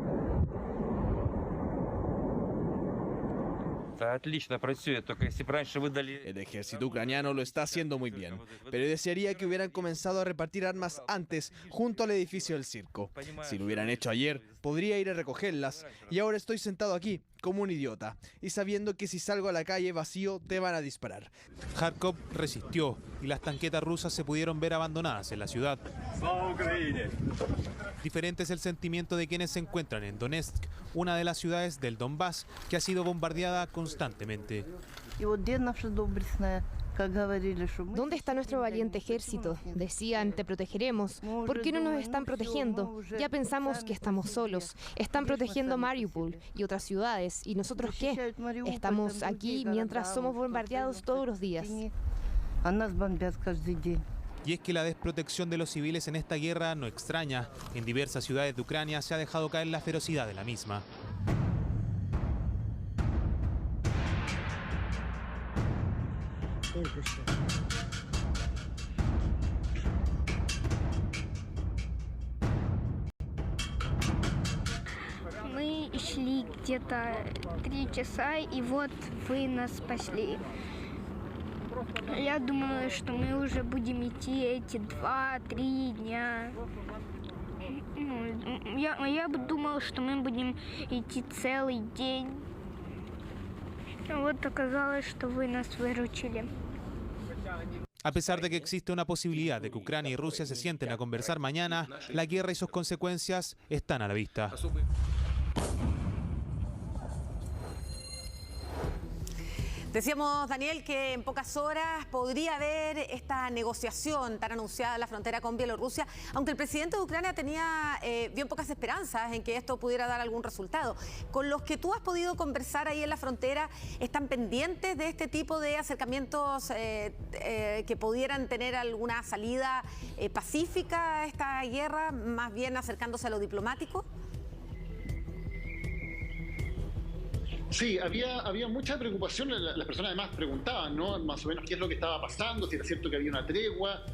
El ejército ucraniano lo está haciendo muy bien, pero desearía que hubieran comenzado a repartir armas antes, junto al edificio del circo. Si lo hubieran hecho ayer, podría ir a recogerlas, y ahora estoy sentado aquí, como un idiota, y sabiendo que si salgo a la calle vacío, te van a disparar. Kharkov resistió, y las tanquetas rusas se pudieron ver abandonadas en la ciudad. Diferente es el sentimiento de quienes se encuentran en Donetsk, una de las ciudades del Donbass que ha sido bombardeada constantemente. ¿Dónde está nuestro valiente ejército? Decían, te protegeremos. ¿Por qué no nos están protegiendo? Ya pensamos que estamos solos. Están protegiendo Mariupol y otras ciudades. ¿Y nosotros qué? Estamos aquí mientras somos bombardeados todos los días. Y es que la desprotección de los civiles en esta guerra no extraña. En diversas ciudades de Ucrania se ha dejado caer la ferocidad de la misma. Мы шли где-то 3 часа, и вот вы нас спасли. Я думала, что мы уже будем идти эти 2-3 дня. Я думала, что мы будем идти целый день. Вот оказалось, что вы нас выручили. A pesar de que existe una posibilidad de que Ucrania y Rusia se sienten a conversar mañana, la guerra y sus consecuencias están a la vista. Decíamos, Daniel, que en pocas horas podría haber esta negociación tan anunciada en la frontera con Bielorrusia, aunque el presidente de Ucrania tenía bien pocas esperanzas en que esto pudiera dar algún resultado. Con los que tú has podido conversar ahí en la frontera, ¿están pendientes de este tipo de acercamientos que pudieran tener alguna salida pacífica a esta guerra, más bien acercándose a lo diplomático? Sí, había mucha preocupación. Las personas además preguntaban, ¿no? Más o menos qué es lo que estaba pasando, si era cierto que había una tregua.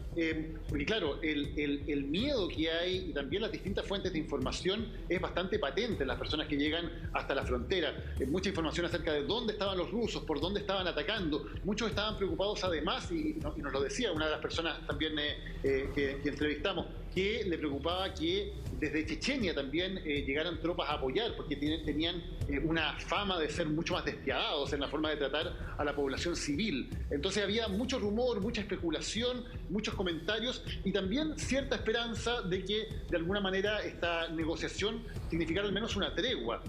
Porque claro, el miedo que hay y también las distintas fuentes de información es bastante patente en las personas que llegan hasta la frontera. Mucha información acerca de dónde estaban los rusos, por dónde estaban atacando. Muchos estaban preocupados además, y nos lo decía una de las personas también que entrevistamos, que le preocupaba que desde Chechenia también llegaran tropas a apoyar, porque tenían una fama de ser mucho más despiadados en la forma de tratar a la población civil. Entonces había mucho rumor, mucha especulación, muchos comentarios y también cierta esperanza de que de alguna manera esta negociación significara al menos una tregua.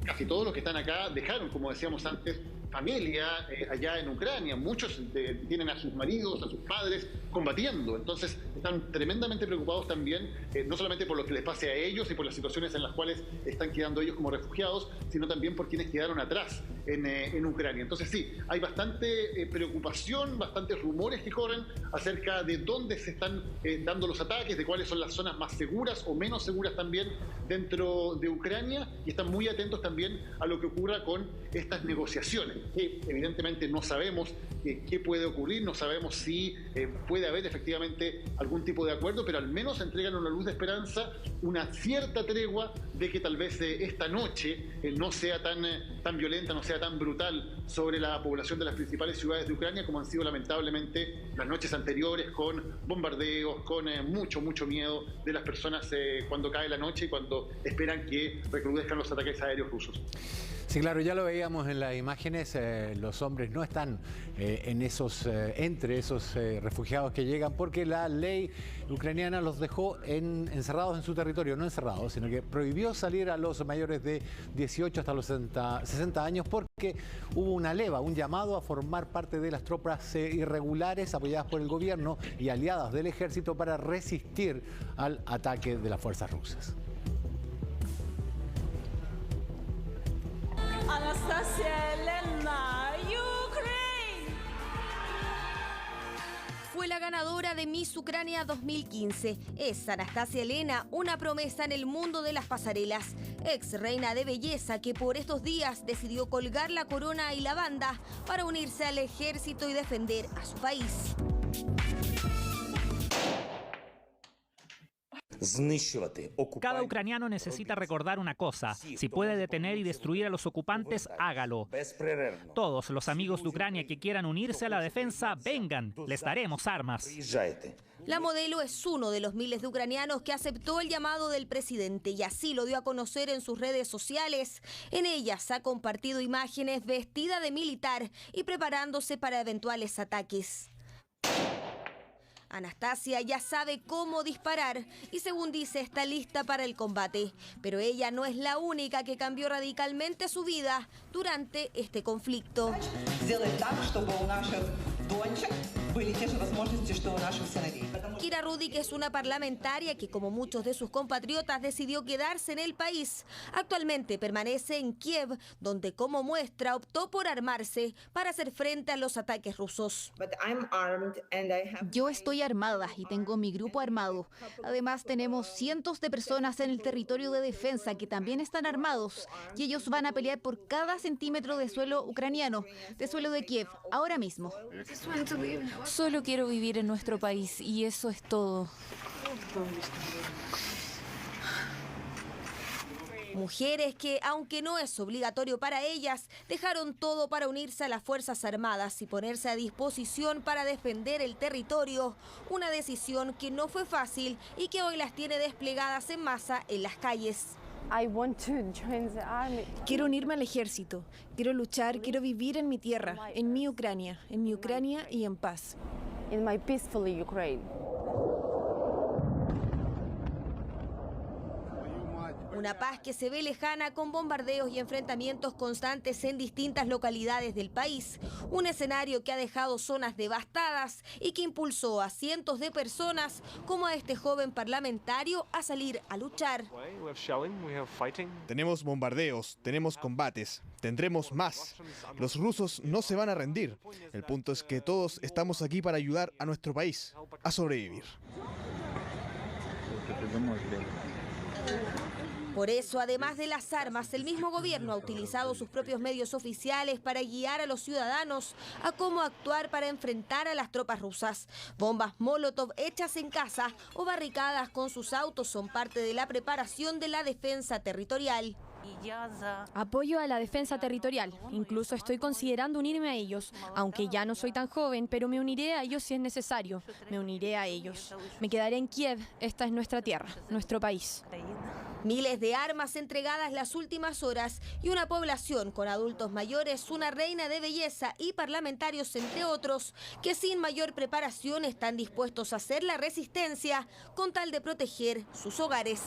Casi todos los que están acá dejaron, como decíamos antes, familia allá en Ucrania. Muchos tienen a sus maridos, a sus padres combatiendo. Entonces están tremendamente preocupados también, no solamente por lo que les pase a ellos y por las situaciones en las cuales están quedando ellos como refugiados, sino también por quienes quedaron atrás en Ucrania. Entonces sí, hay bastante preocupación, bastantes rumores que corren acerca de dónde se están dando los ataques, de cuáles son las zonas más seguras o menos seguras también dentro de Ucrania, y están muy atentos también a lo que ocurra con estas negociaciones, que evidentemente no sabemos qué puede ocurrir, no sabemos si puede haber efectivamente algún tipo de acuerdo, pero al menos entregan una luz de esperanza, una cierta tregua de que tal vez esta noche no sea tan violenta, no sea tan brutal sobre la población de las principales ciudades de Ucrania como han sido lamentablemente las noches anteriores, con bombardeos, con mucho miedo de las personas cuando cae la noche y cuando esperan que recrudezcan los ataques aéreos rusos. Sí, claro, ya lo veíamos en las imágenes, los hombres no están entre esos refugiados que llegan porque la ley ucraniana los dejó encerrados en su territorio, no encerrados, sino que prohibió salir a los mayores de 18 hasta los 60 años porque hubo una leva, un llamado a formar parte de las tropas irregulares apoyadas por el gobierno y aliadas del ejército para resistir al ataque de las fuerzas rusas. Anastasia Elena, Ukraine. Fue la ganadora de Miss Ucrania 2015. Es Anastasia Elena, una promesa en el mundo de las pasarelas. Ex reina de belleza que por estos días decidió colgar la corona y la banda para unirse al ejército y defender a su país. Cada ucraniano necesita recordar una cosa: si puede detener y destruir a los ocupantes, hágalo. Todos los amigos de Ucrania que quieran unirse a la defensa, vengan, les daremos armas. La modelo es uno de los miles de ucranianos que aceptó el llamado del presidente y así lo dio a conocer en sus redes sociales. En ellas ha compartido imágenes vestida de militar y preparándose para eventuales ataques. Anastasia ya sabe cómo disparar y, según dice, está lista para el combate. Pero ella no es la única que cambió radicalmente su vida durante este conflicto. Kira Rudik es una parlamentaria que, como muchos de sus compatriotas, decidió quedarse en el país. Actualmente permanece en Kiev, donde, como muestra, optó por armarse para hacer frente a los ataques rusos. Yo estoy armada y tengo mi grupo armado. Además, tenemos cientos de personas en el territorio de defensa que también están armados y ellos van a pelear por cada centímetro de suelo ucraniano, de suelo de Kiev, ahora mismo. Solo quiero vivir en nuestro país y eso es todo. Mujeres que, aunque no es obligatorio para ellas, dejaron todo para unirse a las Fuerzas Armadas y ponerse a disposición para defender el territorio. Una decisión que no fue fácil y que hoy las tiene desplegadas en masa en las calles. Quiero unirme al ejército, quiero luchar, quiero vivir en mi tierra, en mi Ucrania y en paz. In my peaceful Ukraine. Una paz que se ve lejana con bombardeos y enfrentamientos constantes en distintas localidades del país. Un escenario que ha dejado zonas devastadas y que impulsó a cientos de personas, como a este joven parlamentario, a salir a luchar. Tenemos bombardeos, tenemos combates, tendremos más. Los rusos no se van a rendir. El punto es que todos estamos aquí para ayudar a nuestro país a sobrevivir. Por eso, además de las armas, el mismo gobierno ha utilizado sus propios medios oficiales para guiar a los ciudadanos a cómo actuar para enfrentar a las tropas rusas. Bombas Molotov hechas en casa o barricadas con sus autos son parte de la preparación de la defensa territorial. Apoyo a la defensa territorial. Incluso estoy considerando unirme a ellos, aunque ya no soy tan joven, pero me uniré a ellos si es necesario. Me uniré a ellos. Me quedaré en Kiev. Esta es nuestra tierra, nuestro país. Miles de armas entregadas las últimas horas y una población con adultos mayores, una reina de belleza y parlamentarios, entre otros, que sin mayor preparación están dispuestos a hacer la resistencia con tal de proteger sus hogares.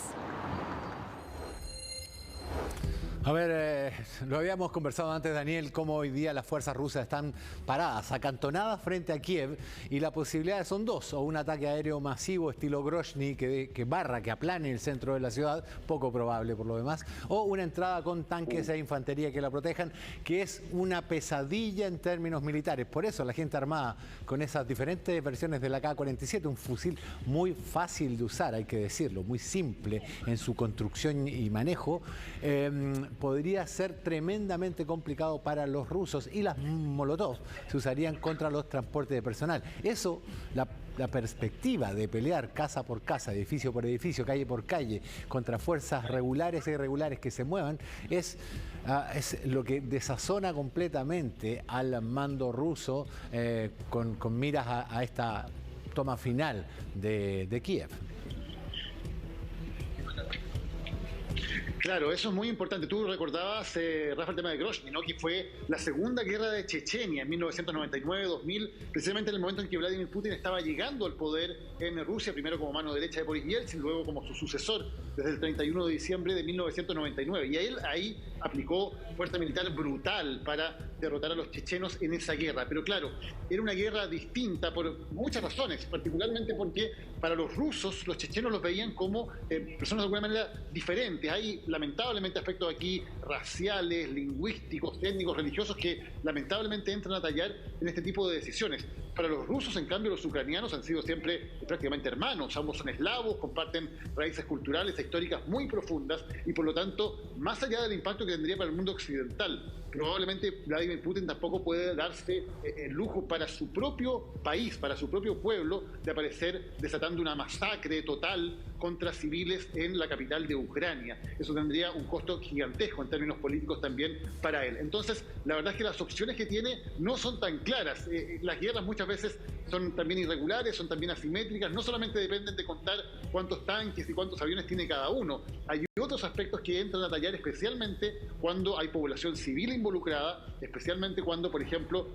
A ver, lo habíamos conversado antes, Daniel, cómo hoy día las fuerzas rusas están paradas, acantonadas frente a Kiev, y las posibilidades son dos: o un ataque aéreo masivo estilo Grozny que aplane el centro de la ciudad, poco probable por lo demás, o una entrada con tanques e infantería que la protejan, que es una pesadilla en términos militares. Por eso la gente armada con esas diferentes versiones de la K-47, un fusil muy fácil de usar, hay que decirlo, muy simple en su construcción y manejo, podría ser tremendamente complicado para los rusos, y las Molotov se usarían contra los transportes de personal. Eso, la perspectiva de pelear casa por casa, edificio por edificio, calle por calle, contra fuerzas regulares e irregulares que se muevan, es lo que desazona completamente al mando ruso con miras a esta toma final de Kiev. Claro, eso es muy importante. Tú recordabas, Rafa, el tema de Grozny, ¿no? Que fue la segunda guerra de Chechenia en 1999-2000, precisamente en el momento en que Vladimir Putin estaba llegando al poder en Rusia, primero como mano derecha de Boris Yeltsin, luego como su sucesor desde el 31 de diciembre de 1999. Y él ahí aplicó fuerza militar brutal para derrotar a los chechenos en esa guerra. Pero claro, era una guerra distinta por muchas razones, particularmente porque para los rusos, los chechenos los veían como personas de alguna manera diferentes. Hay lamentablemente aspectos aquí raciales, lingüísticos, étnicos, religiosos que lamentablemente entran a tallar en este tipo de decisiones. Para los rusos, en cambio, los ucranianos han sido siempre prácticamente hermanos. Ambos son eslavos, comparten raíces culturales e históricas muy profundas y, por lo tanto, más allá del impacto que tendría para el mundo occidental, probablemente Vladimir Putin tampoco puede darse el lujo para su propio país, para su propio pueblo, de aparecer desatando una masacre total contra civiles en la capital de Ucrania. Eso tendría un costo gigantesco en términos políticos también para él. Entonces, la verdad es que las opciones que tiene no son tan claras. Las guerras muchas veces son también irregulares, son también asimétricas, no solamente dependen de contar cuántos tanques y cuántos aviones tiene cada uno. Hay otros aspectos que entran a tallar, especialmente cuando hay población civil involucrada, especialmente cuando, por ejemplo,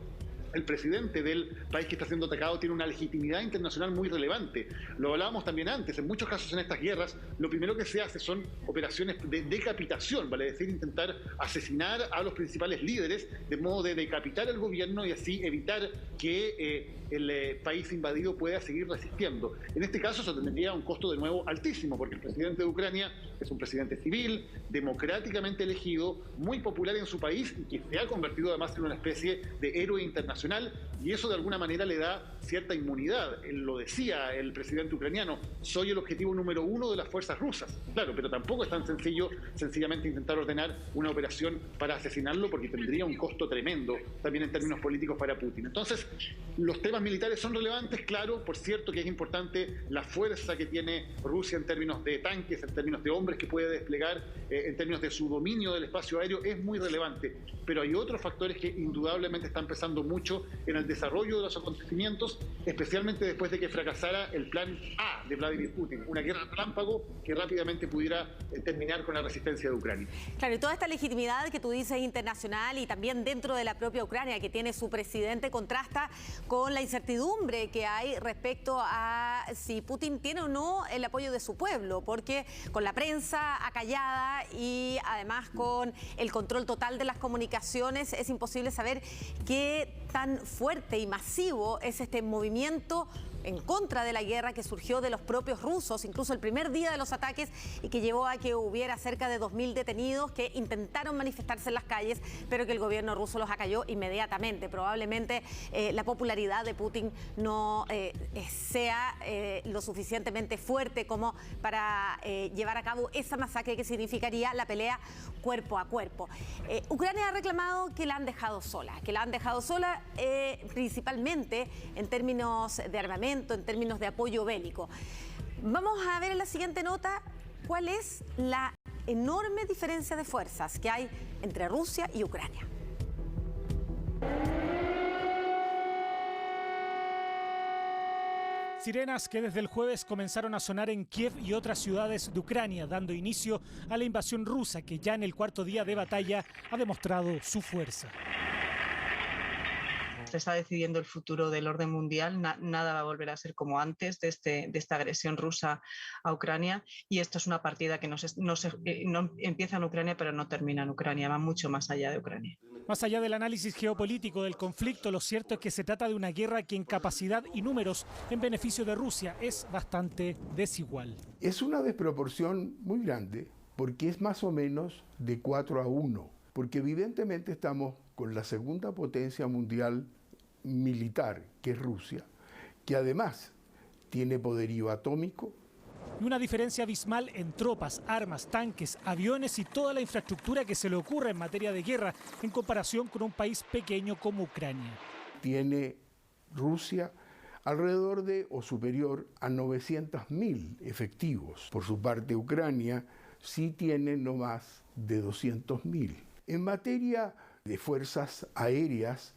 el presidente del país que está siendo atacado tiene una legitimidad internacional muy relevante. Lo hablábamos también antes, en muchos casos en estas guerras, lo primero que se hace son operaciones de decapitación, vale decir, intentar asesinar a los principales líderes de modo de decapitar el gobierno y así evitar que el país invadido pueda seguir resistiendo. En este caso eso tendría un costo de nuevo altísimo, porque el presidente de Ucrania es un presidente civil, democráticamente elegido, muy popular en su país y que se ha convertido además en una especie de héroe internacional internacional, y eso de alguna manera le da cierta inmunidad. Él lo decía el presidente ucraniano: soy el objetivo número 1 de las fuerzas rusas. Claro, pero tampoco es tan sencillo sencillamente intentar ordenar una operación para asesinarlo, porque tendría un costo tremendo también en términos políticos para Putin. Entonces, los temas militares son relevantes, claro. Por cierto que es importante la fuerza que tiene Rusia en términos de tanques, en términos de hombres que puede desplegar, en términos de su dominio del espacio aéreo, es muy relevante. Pero hay otros factores que indudablemente están pesando mucho en el desarrollo de los acontecimientos, especialmente después de que fracasara el plan A de Vladimir Putin, una guerra relámpago que rápidamente pudiera terminar con la resistencia de Ucrania. Claro, y toda esta legitimidad que tú dices internacional y también dentro de la propia Ucrania que tiene su presidente contrasta con la incertidumbre que hay respecto a si Putin tiene o no el apoyo de su pueblo, porque con la prensa acallada y además con el control total de las comunicaciones es imposible saber qué tan fuerte y masivo es este movimiento en contra de la guerra que surgió de los propios rusos, incluso el primer día de los ataques, y que llevó a que hubiera cerca de 2.000 detenidos que intentaron manifestarse en las calles, pero que el gobierno ruso los acalló inmediatamente. Probablemente la popularidad de Putin no sea lo suficientemente fuerte como para llevar a cabo esa masacre que significaría la pelea cuerpo a cuerpo. Ucrania ha reclamado que la han dejado sola, principalmente en términos de armamento, en términos de apoyo bélico. Vamos a ver en la siguiente nota cuál es la enorme diferencia de fuerzas que hay entre Rusia y Ucrania. Sirenas que desde el jueves comenzaron a sonar en Kiev y otras ciudades de Ucrania, dando inicio a la invasión rusa que ya en el cuarto día de batalla ha demostrado su fuerza. Se está decidiendo el futuro del orden mundial, nada va a volver a ser como antes de esta agresión rusa a Ucrania, y esto es una partida que no empieza en Ucrania pero no termina en Ucrania, va mucho más allá de Ucrania. Más allá del análisis geopolítico del conflicto, lo cierto es que se trata de una guerra que en capacidad y números en beneficio de Rusia es bastante desigual. Es una desproporción muy grande porque es más o menos de 4-1, porque evidentemente estamos con la segunda potencia mundial militar, que es Rusia, que además tiene poderío atómico. Y una diferencia abismal en tropas, armas, tanques, aviones y toda la infraestructura que se le ocurra en materia de guerra en comparación con un país pequeño como Ucrania. Tiene Rusia alrededor de o superior a 900.000 efectivos. Por su parte, Ucrania sí tiene no más de 200.000. En materia de fuerzas aéreas,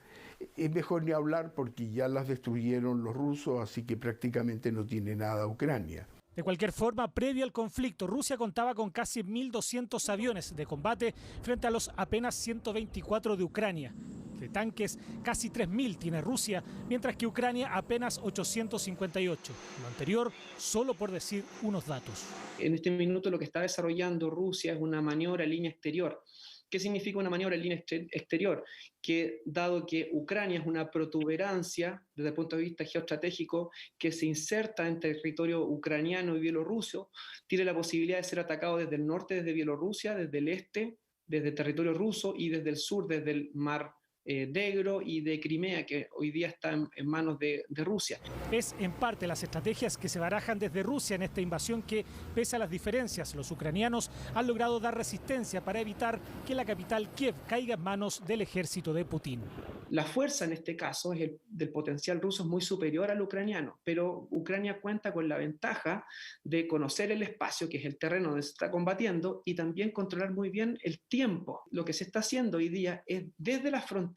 es mejor ni hablar porque ya las destruyeron los rusos, así que prácticamente no tiene nada Ucrania. De cualquier forma, previo al conflicto, Rusia contaba con casi 1.200 aviones de combate frente a los apenas 124 de Ucrania. De tanques, casi 3.000 tiene Rusia, mientras que Ucrania apenas 858. Lo anterior, solo por decir unos datos. En este minuto lo que está desarrollando Rusia es una maniobra en línea exterior. ¿Qué significa una maniobra en línea exterior? Que dado que Ucrania es una protuberancia desde el punto de vista geoestratégico que se inserta en territorio ucraniano y bielorruso, tiene la posibilidad de ser atacado desde el norte, desde Bielorrusia, desde el este, desde el territorio ruso, y desde el sur, desde el mar Negro y de Crimea, que hoy día está en manos de Rusia. Es en parte las estrategias que se barajan desde Rusia en esta invasión que, pese a las diferencias, los ucranianos han logrado dar resistencia para evitar que la capital Kiev caiga en manos del ejército de Putin. La fuerza en este caso del potencial ruso es muy superior al ucraniano, pero Ucrania cuenta con la ventaja de conocer el espacio, que es el terreno donde se está combatiendo, y también controlar muy bien el tiempo. Lo que se está haciendo hoy día es desde las fronteras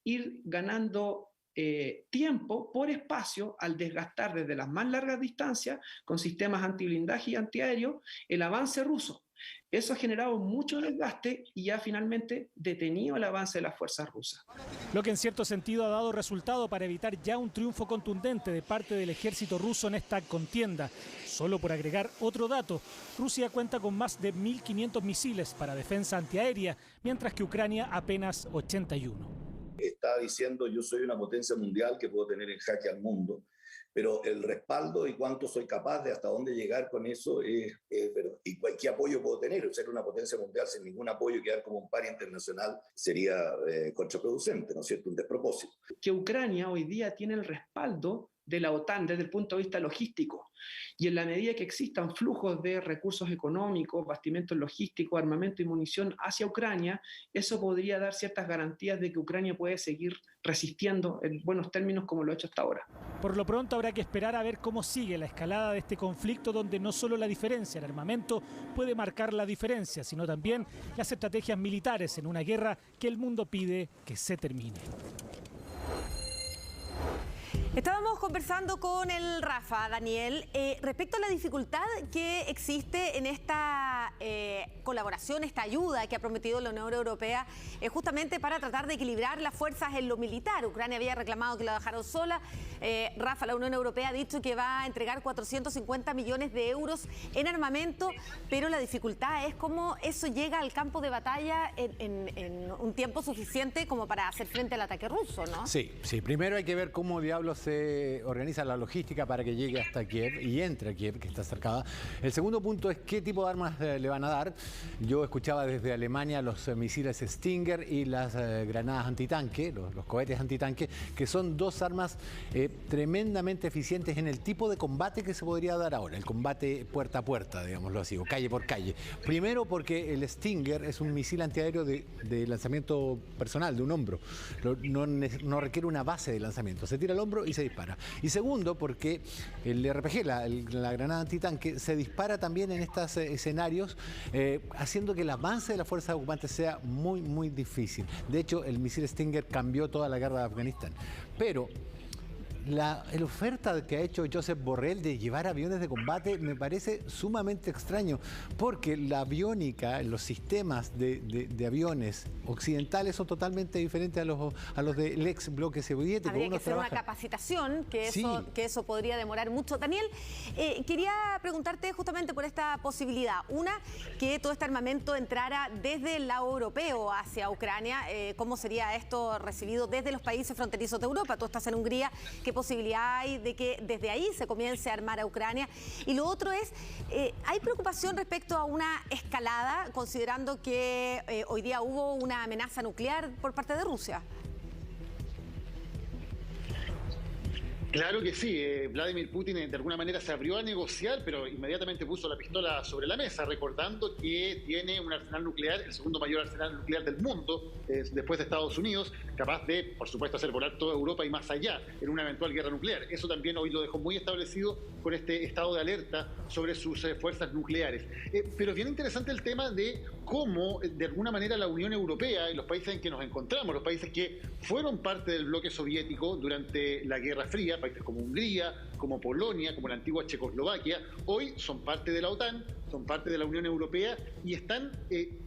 ir ganando tiempo por espacio al desgastar desde las más largas distancias con sistemas antiblindaje y antiaéreo el avance ruso. Eso ha generado mucho desgaste y ha finalmente detenido el avance de las fuerzas rusas. Lo que en cierto sentido ha dado resultado para evitar ya un triunfo contundente de parte del ejército ruso en esta contienda. Solo por agregar otro dato, Rusia cuenta con más de 1.500 misiles para defensa antiaérea, mientras que Ucrania apenas 81. Está diciendo: yo soy una potencia mundial que puedo tener en jaque al mundo, pero el respaldo y cuánto soy capaz de hasta dónde llegar con eso y qué apoyo puedo tener. Ser una potencia mundial sin ningún apoyo y quedar como un paria internacional sería contraproducente, ¿no es cierto? Un despropósito. que Ucrania hoy día tiene el respaldo de la OTAN desde el punto de vista logístico. Y en la medida que existan flujos de recursos económicos, bastimentos logísticos, armamento y munición hacia Ucrania, eso podría dar ciertas garantías de que Ucrania puede seguir resistiendo en buenos términos como lo ha hecho hasta ahora. Por lo pronto habrá que esperar a ver cómo sigue la escalada de este conflicto, donde no solo la diferencia en armamento puede marcar la diferencia, sino también las estrategias militares en una guerra que el mundo pide que se termine. Estábamos conversando con el Rafa, Daniel, respecto a la dificultad que existe en esta colaboración, esta ayuda que ha prometido la Unión Europea, justamente para tratar de equilibrar las fuerzas en lo militar. Ucrania había reclamado que la dejaron sola. Rafa, la Unión Europea ha dicho que va a entregar 450 millones de euros en armamento, pero la dificultad es cómo eso llega al campo de batalla en un tiempo suficiente como para hacer frente al ataque ruso, ¿no? Sí. Primero hay que ver cómo diablos se organiza la logística para que llegue hasta Kiev y entre a Kiev, que está cercada. El segundo punto es qué tipo de armas le van a dar. Yo escuchaba desde Alemania los misiles Stinger y las granadas antitanque, los cohetes antitanque, que son dos armas tremendamente eficientes en el tipo de combate que se podría dar ahora, el combate puerta a puerta, digámoslo así, o calle por calle. Primero porque el Stinger es un misil antiaéreo de lanzamiento personal, de un hombro. No requiere una base de lanzamiento, se tira al hombro y se dispara. Y segundo, porque el RPG, la granada antitanque, se dispara también en estos escenarios, haciendo que el avance de las fuerzas ocupantes sea muy, muy difícil. De hecho, el misil Stinger cambió toda la guerra de Afganistán. Pero la oferta que ha hecho Josep Borrell de llevar aviones de combate me parece sumamente extraño, porque la aviónica, los sistemas de aviones occidentales son totalmente diferentes a los del ex bloque soviético. Habría que hacer una capacitación, que eso podría demorar mucho. Daniel, quería preguntarte justamente por esta posibilidad. Una, que todo este armamento entrara desde el lado europeo hacia Ucrania. ¿Cómo sería esto recibido desde los países fronterizos de Europa? Tú estás en Hungría. ¿Qué posibilidad hay de que desde ahí se comience a armar a Ucrania? Y lo otro es, ¿hay preocupación respecto a una escalada, considerando que hoy día hubo una amenaza nuclear por parte de Rusia? Claro que sí, Vladimir Putin de alguna manera se abrió a negociar, pero inmediatamente puso la pistola sobre la mesa, recordando que tiene un arsenal nuclear, el segundo mayor arsenal nuclear del mundo, después de Estados Unidos, capaz de, por supuesto, hacer volar toda Europa y más allá en una eventual guerra nuclear. Eso también hoy lo dejó muy establecido con este estado de alerta sobre sus fuerzas nucleares. Pero es bien interesante el tema de cómo, de alguna manera, la Unión Europea y los países en que nos encontramos, los países que fueron parte del bloque soviético durante la Guerra Fría, países como Hungría, como Polonia, como la antigua Checoslovaquia, hoy son parte de la OTAN, son parte de la Unión Europea y están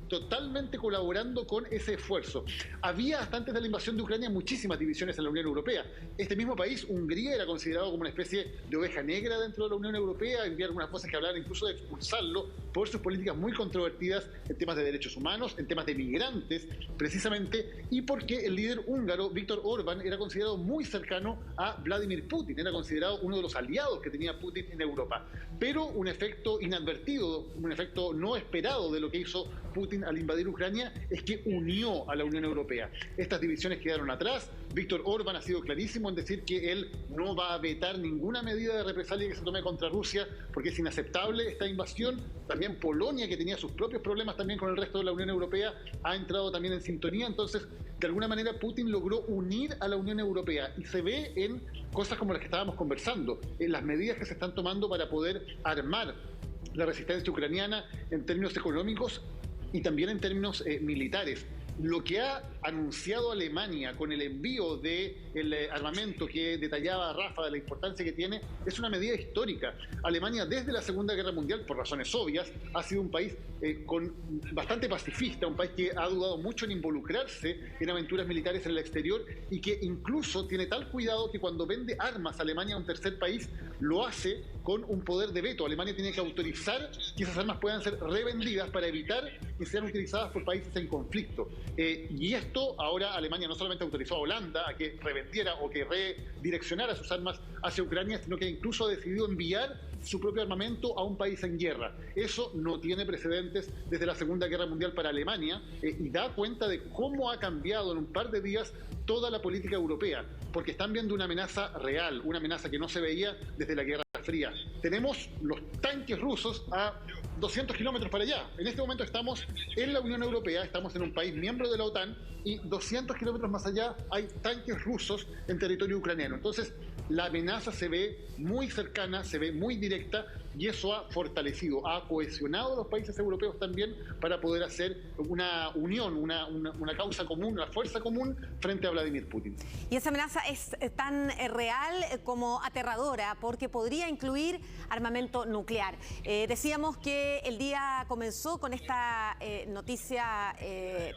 totalmente colaborando con ese esfuerzo. Había hasta antes de la invasión de Ucrania muchísimas divisiones en la Unión Europea. Este mismo país, Hungría, era considerado como una especie de oveja negra dentro de la Unión Europea. Había algunas voces que hablaban incluso de expulsarlo por sus políticas muy controvertidas en temas de derechos humanos, en temas de migrantes, precisamente, y porque el líder húngaro, Viktor Orbán, era considerado muy cercano a Vladimir Putin, era considerado uno de los aliados que tenía Putin en Europa. Pero un efecto inadvertido, un efecto no esperado de lo que hizo Putin al invadir Ucrania es que unió a la Unión Europea. Estas divisiones quedaron atrás. Viktor Orbán ha sido clarísimo en decir que él no va a vetar ninguna medida de represalia que se tome contra Rusia porque es inaceptable esta invasión. También Polonia, que tenía sus propios problemas también con el resto de la Unión Europea, ha entrado también en sintonía. Entonces, de alguna manera, Putin logró unir a la Unión Europea y se ve en cosas como las que estábamos conversando, en las medidas que se están tomando para poder armar la resistencia ucraniana en términos económicos y también en términos militares. Lo que ha anunciado Alemania con el envío del armamento que detallaba Rafa, de la importancia que tiene, es una medida histórica. Alemania, desde la Segunda Guerra Mundial, por razones obvias, ha sido un país bastante pacifista, un país que ha dudado mucho en involucrarse en aventuras militares en el exterior y que incluso tiene tal cuidado que cuando vende armas a Alemania a un tercer país, lo hace con un poder de veto. Alemania tiene que autorizar que esas armas puedan ser revendidas para evitar que sean utilizadas por países en conflicto. Y esto, ahora Alemania no solamente autorizó a Holanda a que revendiera o que redireccionara sus armas hacia Ucrania, sino que incluso ha decidido enviar su propio armamento a un país en guerra. Eso no tiene precedentes desde la Segunda Guerra Mundial para Alemania y da cuenta de cómo ha cambiado en un par de días toda la política europea. porque están viendo una amenaza real, una amenaza que no se veía desde la Guerra Fría. Tenemos los tanques rusos a 200 kilómetros para allá. En este momento estamos en la Unión Europea, estamos en un país miembro de la OTAN y 200 kilómetros más allá hay tanques rusos en territorio ucraniano. Entonces, la amenaza se ve muy cercana, se ve muy directa y eso ha fortalecido, ha cohesionado a los países europeos también para poder hacer una unión, una causa común, una fuerza común frente a Vladimir Putin. Y esa amenaza es tan real como aterradora porque podría incluir armamento nuclear. Decíamos que el día comenzó con esta noticia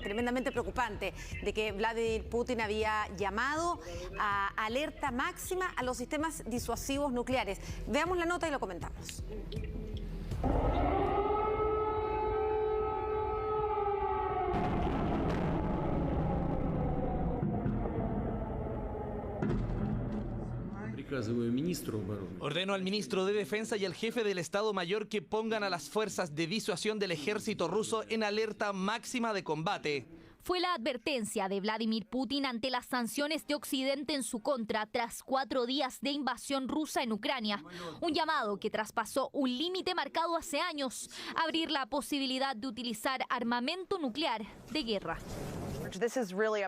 tremendamente preocupante de que Vladimir Putin había llamado a alerta máxima a los sistemas disuasivos nucleares. Veamos la nota y lo comentamos. Ordeno al ministro de Defensa y al jefe del Estado Mayor que pongan a las fuerzas de disuasión del ejército ruso en alerta máxima de combate. Fue la advertencia de Vladimir Putin ante las sanciones de Occidente en su contra tras 4 días de invasión rusa en Ucrania. Un llamado que traspasó un límite marcado hace años, abrir la posibilidad de utilizar armamento nuclear de guerra.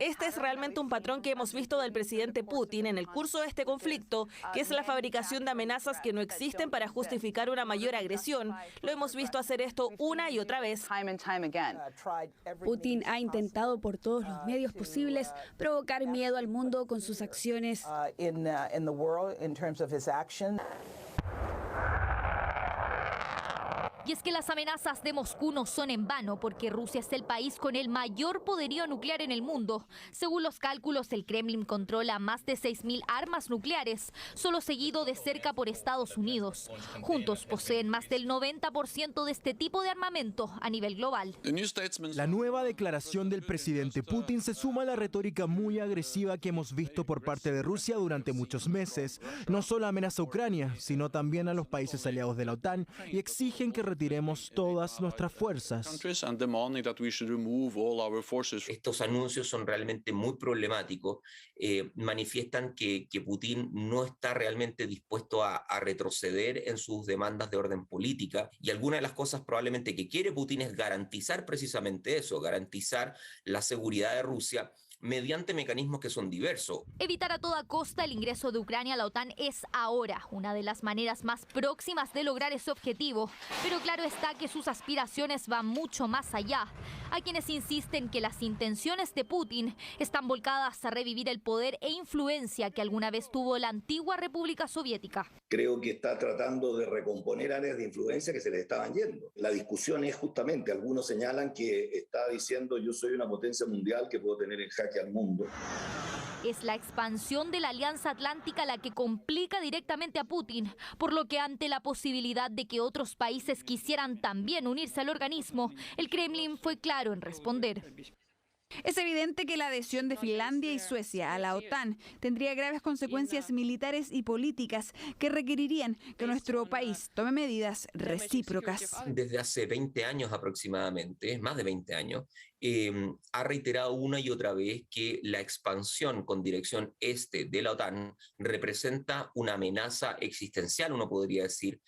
Este es realmente un patrón que hemos visto del presidente Putin en el curso de este conflicto, que es la fabricación de amenazas que no existen para justificar una mayor agresión. Lo hemos visto hacer esto una y otra vez. Putin ha intentado por todos los medios posibles provocar miedo al mundo con sus acciones. Y es que las amenazas de Moscú no son en vano, porque Rusia es el país con el mayor poderío nuclear en el mundo. Según los cálculos, el Kremlin controla más de 6.000 armas nucleares, solo seguido de cerca por Estados Unidos. Juntos poseen más del 90% de este tipo de armamento a nivel global. La nueva declaración del presidente Putin se suma a la retórica muy agresiva que hemos visto por parte de Rusia durante muchos meses. No solo amenaza a Ucrania, sino también a los países aliados de la OTAN y exigen que retiremos todas nuestras fuerzas. Estos anuncios son realmente muy problemáticos. Manifiestan que Putin no está realmente dispuesto a retroceder en sus demandas de orden política, y alguna de las cosas probablemente que quiere Putin es garantizar precisamente eso, garantizar la seguridad de Rusia mediante mecanismos que son diversos. Evitar a toda costa el ingreso de Ucrania a la OTAN es ahora una de las maneras más próximas de lograr ese objetivo. Pero claro está que sus aspiraciones van mucho más allá. Hay quienes insisten que las intenciones de Putin están volcadas a revivir el poder e influencia que alguna vez tuvo la antigua República Soviética. Creo que está tratando de recomponer áreas de influencia que se le estaban yendo. La discusión es justamente, algunos señalan que está diciendo yo soy una potencia mundial que puedo tener en jaque al mundo. Es la expansión de la Alianza Atlántica la que complica directamente a Putin, por lo que ante la posibilidad de que otros países quisieran también unirse al organismo, el Kremlin fue claro en responder. Es evidente que la adhesión de Finlandia y Suecia a la OTAN tendría graves consecuencias militares y políticas que requerirían que nuestro país tome medidas recíprocas. Desde hace 20 años aproximadamente, más de 20 años, ha reiterado una y otra vez que la expansión con dirección este de la OTAN representa una amenaza existencial, uno podría decir,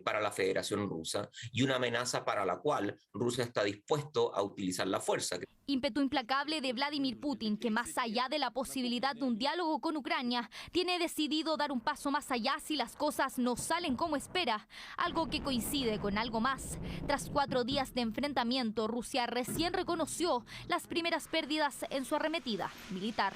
para la Federación Rusa, y una amenaza para la cual Rusia está dispuesto a utilizar la fuerza. Ímpetu implacable de Vladimir Putin, que más allá de la posibilidad de un diálogo con Ucrania, tiene decidido dar un paso más allá si las cosas no salen como espera, algo que coincide con algo más. Tras 4 días de enfrentamiento, Rusia recién reconoció las primeras pérdidas en su arremetida militar.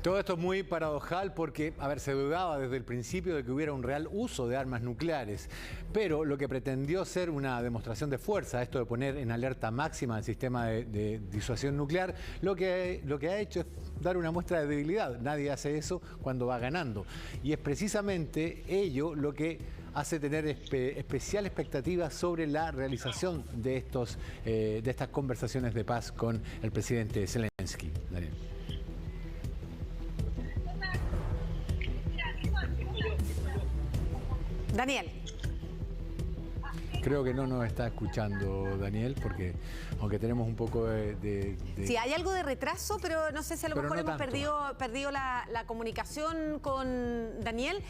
Todo esto es muy paradojal porque, se dudaba desde el principio de que hubiera un real uso de armas nucleares, pero lo que pretendió ser una demostración de fuerza, esto de poner en alerta máxima el sistema de disuasión nuclear, lo que ha hecho es dar una muestra de debilidad. Nadie hace eso cuando va ganando. Y es precisamente ello lo que hace tener especial expectativa sobre la realización de estas conversaciones de paz con el presidente Zelensky. Daniel. Daniel. Creo que no nos está escuchando Daniel, porque aunque tenemos un poco de... Sí, hay algo de retraso, pero no sé si a lo mejor no hemos perdido la comunicación con Daniel.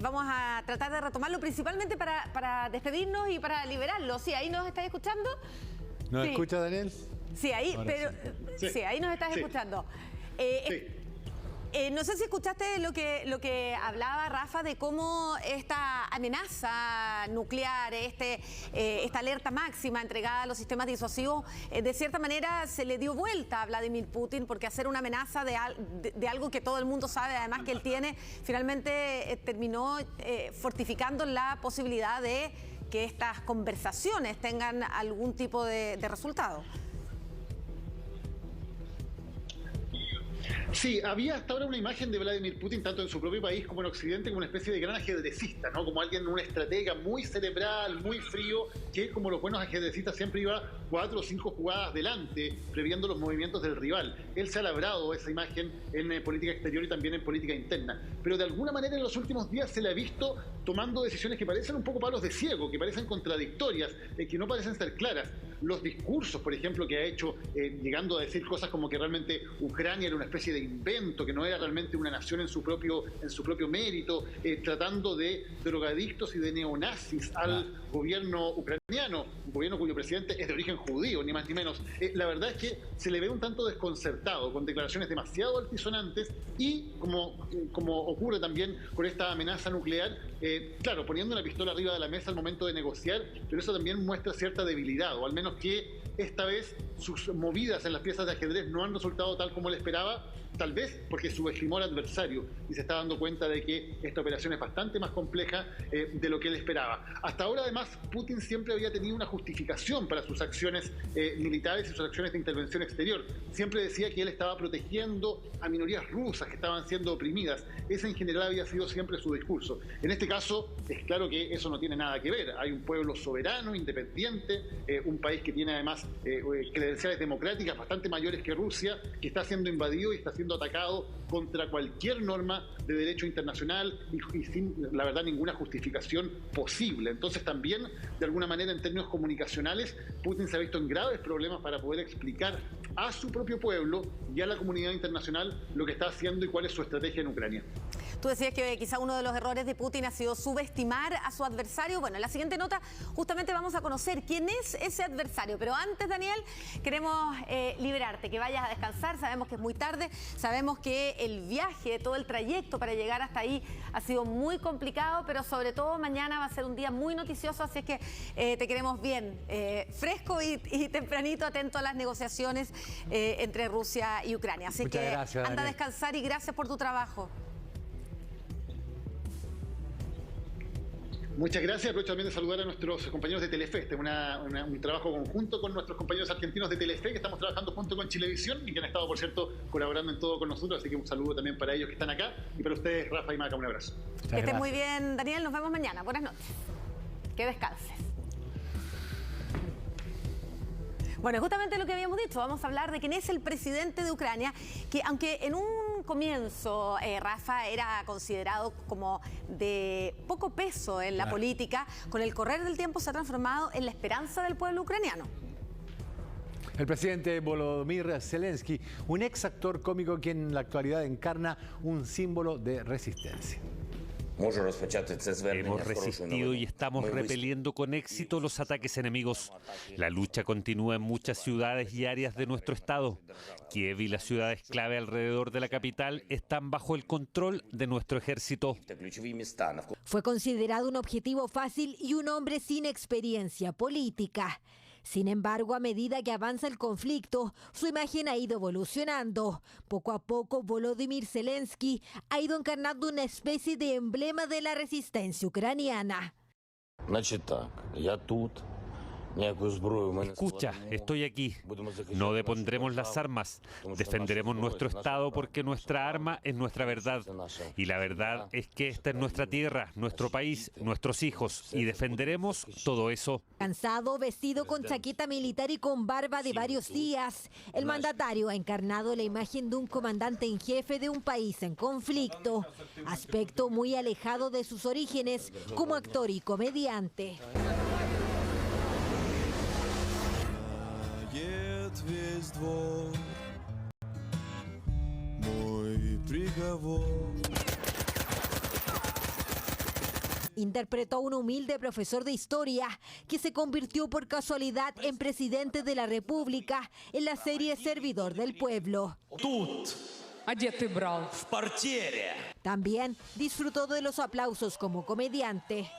Vamos a tratar de retomarlo principalmente para despedirnos y para liberarlo. Sí, ahí nos estáis escuchando. ¿Nos escucha Daniel? Sí, ahí, Ahora pero sí, ahí nos estás escuchando. No sé si escuchaste lo que hablaba Rafa de cómo esta amenaza nuclear, esta alerta máxima entregada a los sistemas disuasivos, de cierta manera se le dio vuelta a Vladimir Putin, porque hacer una amenaza de algo que todo el mundo sabe, además que él tiene, finalmente terminó fortificando la posibilidad de que estas conversaciones tengan algún tipo de resultado. Sí, había hasta ahora una imagen de Vladimir Putin, tanto en su propio país como en Occidente, como una especie de gran ajedrecista, ¿no? Como alguien, una estratega muy cerebral, muy frío, que como los buenos ajedrecistas siempre iba 4 o 5 jugadas delante, previendo los movimientos del rival. Él se ha labrado esa imagen en política exterior y también en política interna. Pero de alguna manera en los últimos días se le ha visto tomando decisiones que parecen un poco palos de ciego, que parecen contradictorias, que no parecen ser claras. Los discursos, por ejemplo, que ha hecho, llegando a decir cosas como que realmente Ucrania era una especie de invento, que no era realmente una nación en su propio mérito, tratando de drogadictos y de neonazis al gobierno ucraniano, un gobierno cuyo presidente es de origen judío, ni más ni menos. La verdad es que se le ve un tanto desconcertado, con declaraciones demasiado altisonantes y, como ocurre también con esta amenaza nuclear, claro, poniendo una pistola arriba de la mesa al momento de negociar, pero eso también muestra cierta debilidad, o al menos que esta vez sus movidas en las piezas de ajedrez no han resultado tal como él esperaba, tal vez porque subestimó al adversario y se está dando cuenta de que esta operación es bastante más compleja de lo que él esperaba. Hasta ahora, además, Putin siempre había tenido una justificación para sus acciones militares y sus acciones de intervención exterior. Siempre decía que él estaba protegiendo a minorías rusas que estaban siendo oprimidas. Ese en general había sido siempre su discurso. En este caso, es claro que eso no tiene nada que ver. Hay un pueblo soberano, independiente, un país que tiene además credenciales democráticas bastante mayores que Rusia, que está siendo invadido y está siendo atacado contra cualquier norma de derecho internacional y sin, la verdad, ninguna justificación posible. Entonces también, de alguna manera, en términos comunicacionales, Putin se ha visto en graves problemas para poder explicar a su propio pueblo y a la comunidad internacional lo que está haciendo y cuál es su estrategia en Ucrania. Tú decías que quizá uno de los errores de Putin ha sido subestimar a su adversario. Bueno, en la siguiente nota justamente vamos a conocer quién es ese adversario. Pero antes, Daniel, queremos liberarte, que vayas a descansar. Sabemos que es muy tarde, sabemos que el viaje, todo el trayecto para llegar hasta ahí ha sido muy complicado, pero sobre todo mañana va a ser un día muy noticioso, así es que te queremos bien, fresco y tempranito, atento a las negociaciones entre Rusia y Ucrania. Así Muchas gracias, anda a Daniel. descansar y gracias por tu trabajo. Muchas gracias. Aprovecho también de saludar a nuestros compañeros de Telefe. Este es un trabajo conjunto con nuestros compañeros argentinos de Telefe, que estamos trabajando junto con Chilevisión y que han estado, por cierto, colaborando en todo con nosotros. Así que un saludo también para ellos que están acá y para ustedes, Rafa y Maca, un abrazo. Que estés muy bien, Daniel. Nos vemos mañana. Buenas noches. Que descanses. Bueno, justamente lo que habíamos dicho, vamos a hablar de quién es el presidente de Ucrania, que aunque en un comienzo, Rafa, era considerado como de poco peso en la política, con el correr del tiempo se ha transformado en la esperanza del pueblo ucraniano. El presidente Volodymyr Zelensky, un ex actor cómico que en la actualidad encarna un símbolo de resistencia. Hemos resistido y estamos repeliendo con éxito los ataques enemigos. La lucha continúa en muchas ciudades y áreas de nuestro estado. Kiev y las ciudades clave alrededor de la capital están bajo el control de nuestro ejército. Fue considerado un objetivo fácil y un hombre sin experiencia política. Sin embargo, a medida que avanza el conflicto, su imagen ha ido evolucionando. Poco a poco, Volodymyr Zelensky ha ido encarnando una especie de emblema de la resistencia ucraniana. Escucha, estoy aquí. No depondremos las armas. Defenderemos nuestro Estado porque nuestra arma es nuestra verdad. Y la verdad es que esta es nuestra tierra, nuestro país, nuestros hijos. Y defenderemos todo eso. Cansado, vestido con chaqueta militar y con barba de varios días, el mandatario ha encarnado la imagen de un comandante en jefe de un país en conflicto. Aspecto muy alejado de sus orígenes como actor y comediante. Interpretó a un humilde profesor de historia que se convirtió por casualidad en presidente de la República en la serie Servidor del Pueblo. También disfrutó de los aplausos como comediante.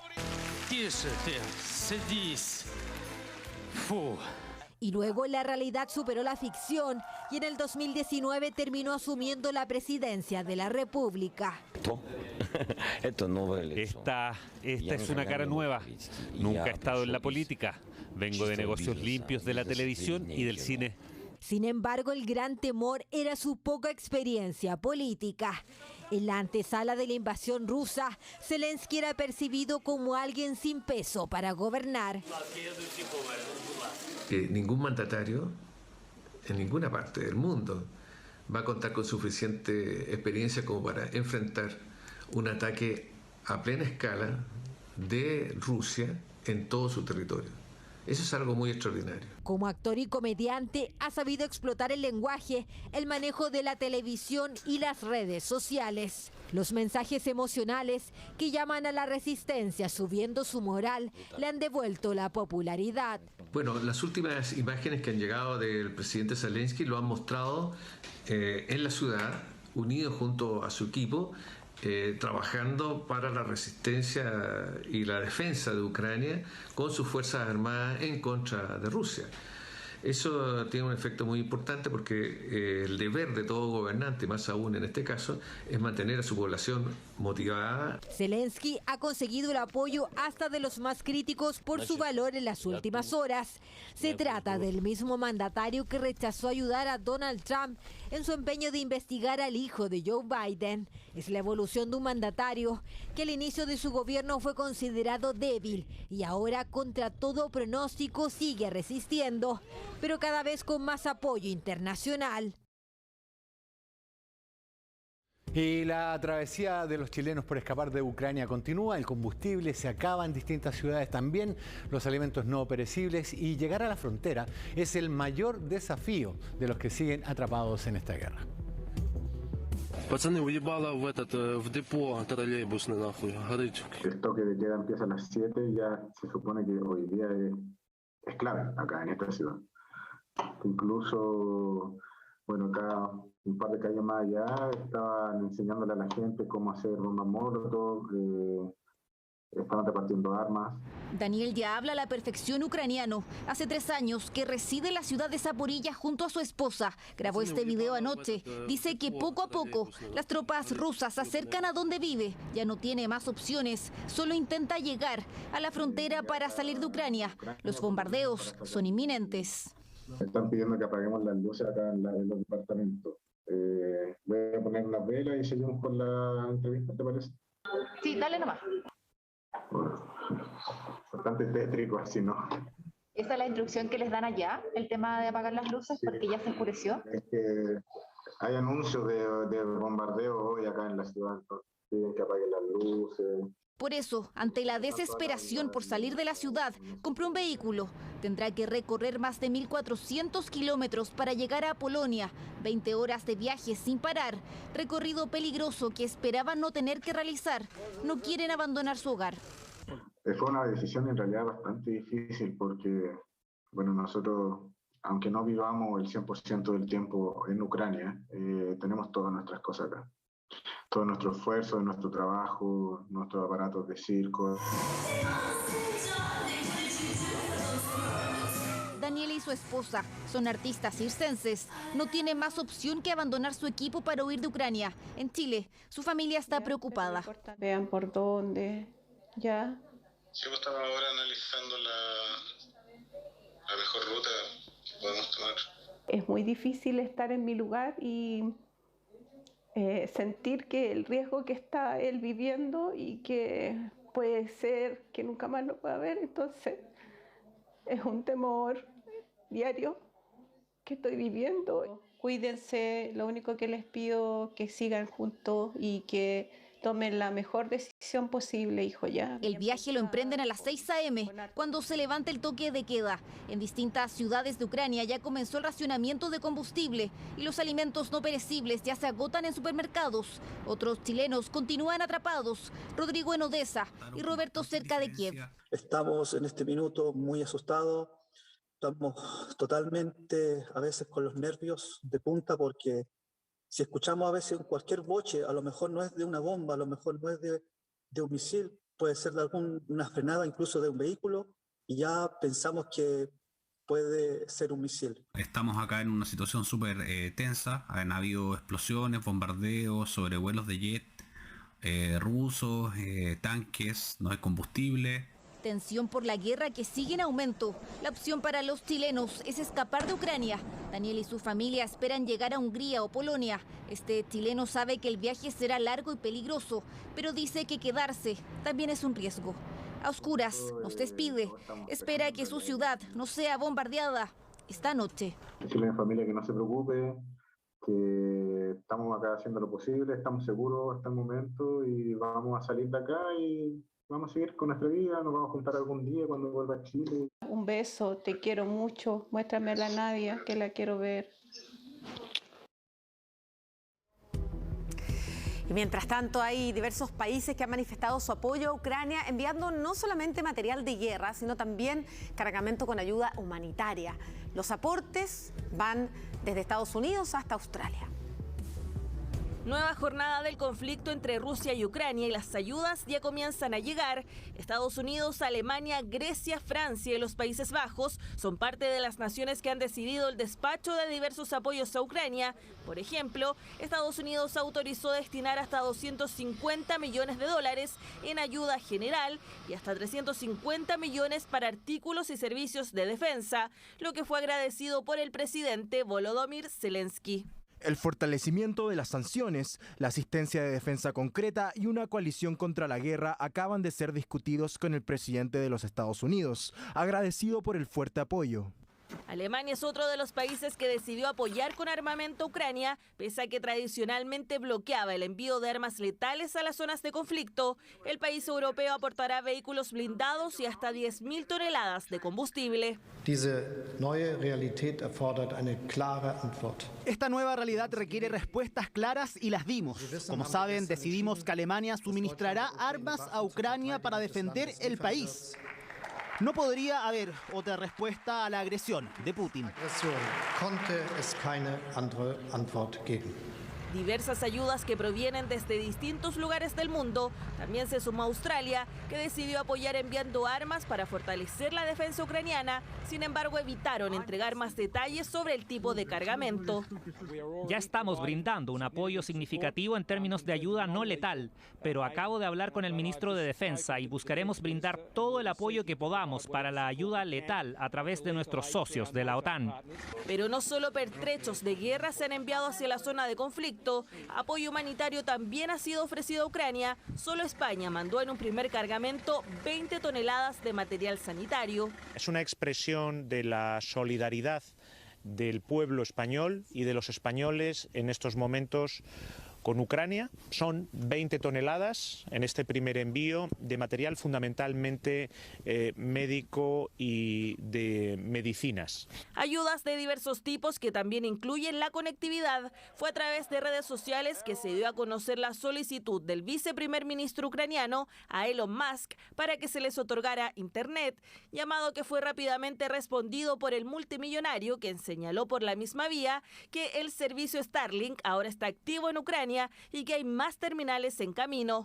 Y luego la realidad superó la ficción y en el 2019 terminó asumiendo la presidencia de la República. Esta es una cara nueva. Nunca he estado en la política. Vengo de negocios limpios de la televisión y del cine. Sin embargo, el gran temor era su poca experiencia política. En la antesala de la invasión rusa, Zelensky era percibido como alguien sin peso para gobernar. Ningún mandatario en ninguna parte del mundo va a contar con suficiente experiencia como para enfrentar un ataque a plena escala de Rusia en todo su territorio. Eso es algo muy extraordinario. Como actor y comediante, ha sabido explotar el lenguaje, el manejo de la televisión y las redes sociales. Los mensajes emocionales que llaman a la resistencia subiendo su moral le han devuelto la popularidad. Bueno, las últimas imágenes que han llegado del presidente Zelensky lo han mostrado en la ciudad, unido junto a su equipo, trabajando para la resistencia y la defensa de Ucrania con sus fuerzas armadas en contra de Rusia. Eso tiene un efecto muy importante porque el deber de todo gobernante, más aún en este caso, es mantener a su población motivada. Zelensky ha conseguido el apoyo hasta de los más críticos por su valor en las últimas horas. Se trata del mismo mandatario que rechazó ayudar a Donald Trump en su empeño de investigar al hijo de Joe Biden. Es la evolución de un mandatario que al inicio de su gobierno fue considerado débil y ahora contra todo pronóstico sigue resistiendo, pero cada vez con más apoyo internacional. Y la travesía de los chilenos por escapar de Ucrania continúa, el combustible se acaba en distintas ciudades también, los alimentos no perecibles y llegar a la frontera es el mayor desafío de los que siguen atrapados en esta guerra. Пацаны, уебало в депо троллейбусный нахуй, горить. El toque de queda empieza a las 7 y ya se supone que hoy día es clave acá en esta ciudad. Incluso, bueno, acá un par de calles más allá estaban enseñándole a la gente cómo hacer bombas molotov, estaban repartiendo armas. Daniel ya habla a la perfección ucraniano. Hace 3 años que reside en la ciudad de Zaporilla junto a su esposa. Grabó este video anoche. Dice que poco a poco las tropas rusas se acercan a donde vive. Ya no tiene más opciones. Solo intenta llegar a la frontera para salir de Ucrania. Los bombardeos son inminentes. Están pidiendo que apaguemos las luces acá en los departamentos. Voy a poner las velas y seguimos con la entrevista, ¿te parece? Sí, dale nomás. Bueno, bastante tétrico así, ¿no? ¿Esa es la instrucción que les dan allá, el tema de apagar las luces porque ya se oscureció? Es que hay anuncios de bombardeo hoy acá en la ciudad, entonces piden que apaguen las luces. Por eso, ante la desesperación por salir de la ciudad, compró un vehículo. Tendrá que recorrer más de 1.400 kilómetros para llegar a Polonia. 20 horas de viaje sin parar. Recorrido peligroso que esperaban no tener que realizar. No quieren abandonar su hogar. Fue una decisión en realidad bastante difícil porque, bueno, nosotros, aunque no vivamos el 100% del tiempo en Ucrania, tenemos todas nuestras cosas acá. Todo nuestro esfuerzo, nuestro trabajo, nuestros aparatos de circo. Daniel y su esposa son artistas circenses. No tiene más opción que abandonar su equipo para huir de Ucrania. En Chile, su familia está preocupada. Vean por dónde, ya. Sí, pues estamos ahora analizando la mejor ruta que podemos tomar. Es muy difícil estar en mi lugar y sentir que el riesgo que está él viviendo y que puede ser que nunca más lo pueda ver, entonces es un temor diario que estoy viviendo. Cuídense, lo único que les pido que sigan juntos y que tomen la mejor decisión posible, hijo, ya. El viaje lo emprenden a las 6 a.m., cuando se levanta el toque de queda. En distintas ciudades de Ucrania ya comenzó el racionamiento de combustible y los alimentos no perecibles ya se agotan en supermercados. Otros chilenos continúan atrapados. Rodrigo en Odessa y Roberto cerca de Kiev. Estamos en este minuto muy asustados. Estamos totalmente a veces con los nervios de punta porque si escuchamos a veces cualquier boche, a lo mejor no es de una bomba, a lo mejor no es de un misil, puede ser de alguna frenada incluso de un vehículo y ya pensamos que puede ser un misil. Estamos acá en una situación súper tensa, han habido explosiones, bombardeos, sobrevuelos de jet rusos, tanques, no hay combustible. Tensión por la guerra que sigue en aumento. La opción para los chilenos es escapar de Ucrania. Daniel y su familia esperan llegar a Hungría o Polonia. Este chileno sabe que el viaje será largo y peligroso, pero dice que quedarse también es un riesgo. A oscuras nos despide. Espera que su ciudad no sea bombardeada esta noche. Decirle a mi familia que no se preocupe, que estamos acá haciendo lo posible, estamos seguros hasta el momento y vamos a salir de acá y vamos a seguir con nuestra vida, nos vamos a juntar algún día cuando vuelva a Chile. Un beso, te quiero mucho, muéstrame a la Nadia, que la quiero ver. Y mientras tanto, hay diversos países que han manifestado su apoyo a Ucrania, enviando no solamente material de guerra, sino también cargamento con ayuda humanitaria. Los aportes van desde Estados Unidos hasta Australia. Nueva jornada del conflicto entre Rusia y Ucrania y las ayudas ya comienzan a llegar. Estados Unidos, Alemania, Grecia, Francia y los Países Bajos son parte de las naciones que han decidido el despacho de diversos apoyos a Ucrania. Por ejemplo, Estados Unidos autorizó destinar hasta $250 millones en ayuda general y hasta 350 millones para artículos y servicios de defensa, lo que fue agradecido por el presidente Volodymyr Zelensky. El fortalecimiento de las sanciones, la asistencia de defensa concreta y una coalición contra la guerra acaban de ser discutidos con el presidente de los Estados Unidos, agradecido por el fuerte apoyo. Alemania es otro de los países que decidió apoyar con armamento a Ucrania, pese a que tradicionalmente bloqueaba el envío de armas letales a las zonas de conflicto. El país europeo aportará vehículos blindados y hasta 10.000 toneladas de combustible. Esta nueva realidad requiere respuestas claras y las dimos. Como saben, decidimos que Alemania suministrará armas a Ucrania para defender el país. No podría haber otra respuesta a la agresión de Putin. Diversas ayudas que provienen desde distintos lugares del mundo. También se sumó Australia, que decidió apoyar enviando armas para fortalecer la defensa ucraniana. Sin embargo, evitaron entregar más detalles sobre el tipo de cargamento. Ya estamos brindando un apoyo significativo en términos de ayuda no letal, pero acabo de hablar con el ministro de Defensa y buscaremos brindar todo el apoyo que podamos para la ayuda letal a través de nuestros socios de la OTAN. Pero no solo pertrechos de guerra se han enviado hacia la zona de conflicto. Apoyo humanitario también ha sido ofrecido a Ucrania. Solo España mandó en un primer cargamento 20 toneladas de material sanitario. Es una expresión de la solidaridad del pueblo español y de los españoles en estos momentos con Ucrania. Son 20 toneladas en este primer envío de material fundamentalmente médico y de medicinas. Ayudas de diversos tipos que también incluyen la conectividad. Fue a través de redes sociales que se dio a conocer la solicitud del viceprimer ministro ucraniano a Elon Musk para que se les otorgara internet, llamado que fue rápidamente respondido por el multimillonario, quien señaló por la misma vía que el servicio Starlink ahora está activo en Ucrania y que hay más terminales en camino.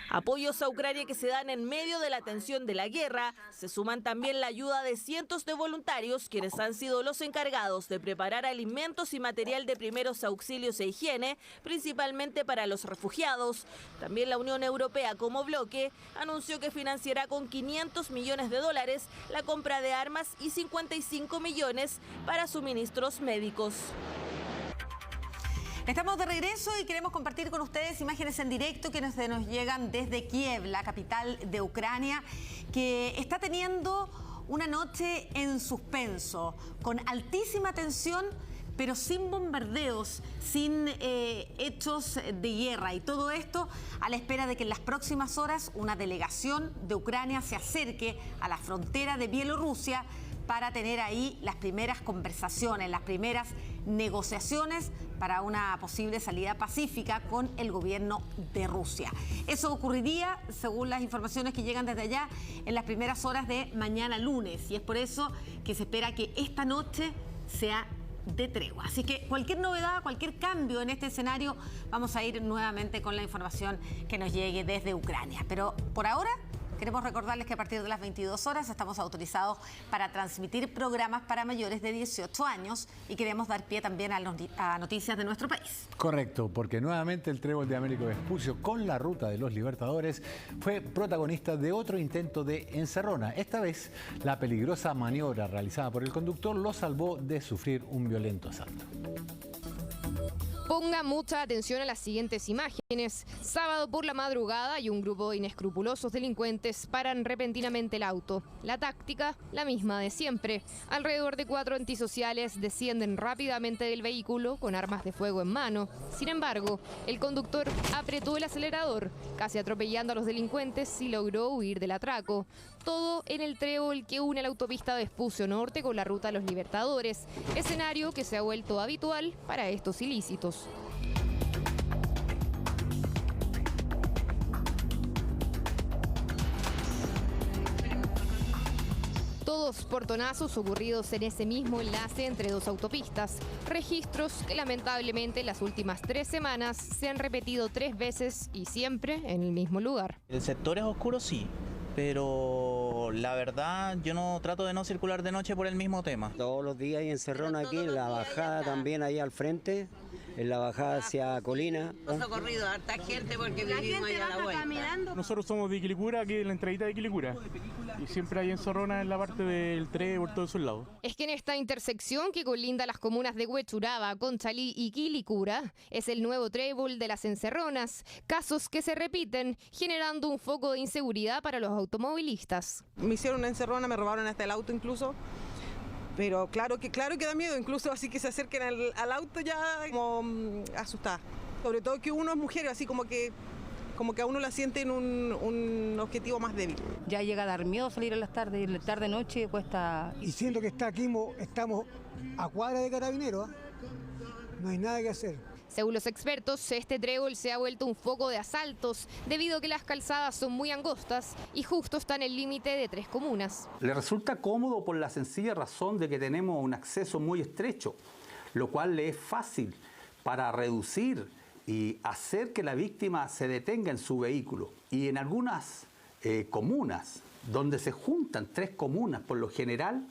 Apoyos a Ucrania que se dan en medio de la tensión de la guerra. Se suman también la ayuda de cientos de voluntarios, quienes han sido los encargados de preparar alimentos y material de primeros auxilios e higiene, principalmente para los refugiados. También la Unión Europea, como bloque, anunció que financiará con $500 millones la compra de armas y 55 millones para suministros médicos. Estamos de regreso y queremos compartir con ustedes imágenes en directo que nos llegan desde Kiev, la capital de Ucrania, que está teniendo una noche en suspenso, con altísima tensión pero sin bombardeos, sin hechos de guerra. Y todo esto a la espera de que en las próximas horas una delegación de Ucrania se acerque a la frontera de Bielorrusia para tener ahí las primeras conversaciones, las primeras negociaciones para una posible salida pacífica con el gobierno de Rusia. Eso ocurriría, según las informaciones que llegan desde allá, en las primeras horas de mañana lunes. Y es por eso que se espera que esta noche sea de tregua. Así que cualquier novedad, cualquier cambio en este escenario, vamos a ir nuevamente con la información que nos llegue desde Ucrania. Pero por ahora queremos recordarles que a partir de las 22 horas estamos autorizados para transmitir programas para mayores de 18 años y queremos dar pie también a noticias de nuestro país. Correcto, porque nuevamente el trébol de Américo Vespucio con la ruta de los Libertadores fue protagonista de otro intento de encerrona. Esta vez, la peligrosa maniobra realizada por el conductor lo salvó de sufrir un violento asalto. Ponga mucha atención a las siguientes imágenes. Sábado por la madrugada y un grupo de inescrupulosos delincuentes paran repentinamente el auto. La táctica, la misma de siempre. Alrededor de 4 antisociales descienden rápidamente del vehículo con armas de fuego en mano. Sin embargo, el conductor apretó el acelerador, casi atropellando a los delincuentes y logró huir del atraco. Todo en el trébol que une la autopista Vespucio Norte con la ruta de los Libertadores, escenario que se ha vuelto habitual para estos ilícitos. Todos portonazos ocurridos en ese mismo enlace entre dos autopistas. Registros que lamentablemente en las últimas 3 semanas se han repetido 3 veces y siempre en el mismo lugar. El sector es oscuro, sí, pero la verdad yo no trato de no circular de noche por el mismo tema. Todos los días hay encerrona aquí, en la bajada también ahí al frente, en la bajada hacia Colina. Hemos socorrido a harta gente porque vivimos allá a la vuelta. Caminando. Nosotros somos de Quilicura, aquí en la entradita de Quilicura. Y siempre hay encerrona en la parte del tren por todos esos lados. Es que en esta intersección que colinda las comunas de Huechuraba, Conchalí y Quilicura, es el nuevo trébol de las encerronas, casos que se repiten, generando un foco de inseguridad para los automovilistas. Me hicieron una encerrona, me robaron hasta el auto incluso. Pero claro que da miedo, incluso así que se acerquen al auto ya como asustada. Sobre todo que uno es mujer, así como que a uno la sienten un objetivo más débil. Ya llega a dar miedo salir en las tardes, y tarde-noche cuesta. Y siendo que estamos a cuadra de Carabineros, no hay nada que hacer. Según los expertos, este trébol se ha vuelto un foco de asaltos debido a que las calzadas son muy angostas y justo está en el límite de 3 comunas. Le resulta cómodo por la sencilla razón de que tenemos un acceso muy estrecho, lo cual le es fácil para reducir y hacer que la víctima se detenga en su vehículo. Y en algunas comunas, donde se juntan 3 comunas por lo general,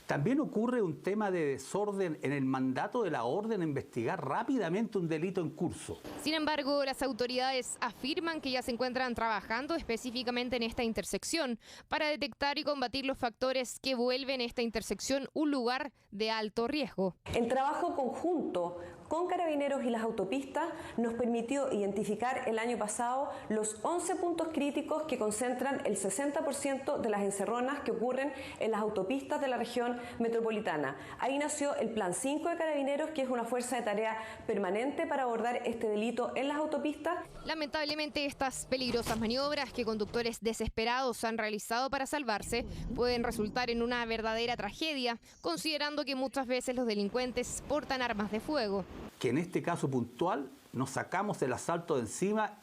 también ocurre un tema de desorden en el mandato de la orden a investigar rápidamente un delito en curso. Sin embargo, las autoridades afirman que ya se encuentran trabajando específicamente en esta intersección para detectar y combatir los factores que vuelven esta intersección un lugar de alto riesgo. El trabajo conjunto con Carabineros y las autopistas nos permitió identificar el año pasado los 11 puntos críticos que concentran el 60% de las encerronas que ocurren en las autopistas de la región metropolitana. Ahí nació el Plan 5 de Carabineros, que es una fuerza de tarea permanente para abordar este delito en las autopistas. Lamentablemente, estas peligrosas maniobras que conductores desesperados han realizado para salvarse pueden resultar en una verdadera tragedia, considerando que muchas veces los delincuentes portan armas de fuego. Que en este caso puntual nos sacamos el asalto de encima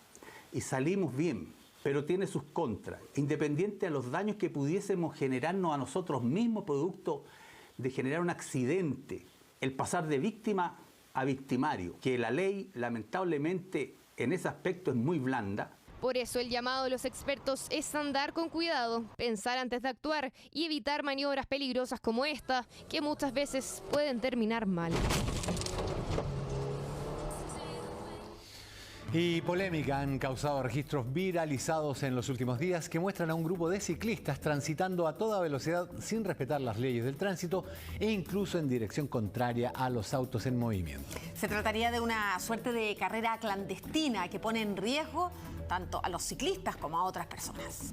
y salimos bien, pero tiene sus contras, independiente de los daños que pudiésemos generarnos a nosotros mismos producto de generar un accidente, el pasar de víctima a victimario, que la ley lamentablemente en ese aspecto es muy blanda. Por eso el llamado de los expertos es andar con cuidado, pensar antes de actuar y evitar maniobras peligrosas como esta, que muchas veces pueden terminar mal. Y polémica han causado registros viralizados en los últimos días que muestran a un grupo de ciclistas transitando a toda velocidad sin respetar las leyes del tránsito e incluso en dirección contraria a los autos en movimiento. Se trataría de una suerte de carrera clandestina que pone en riesgo tanto a los ciclistas como a otras personas.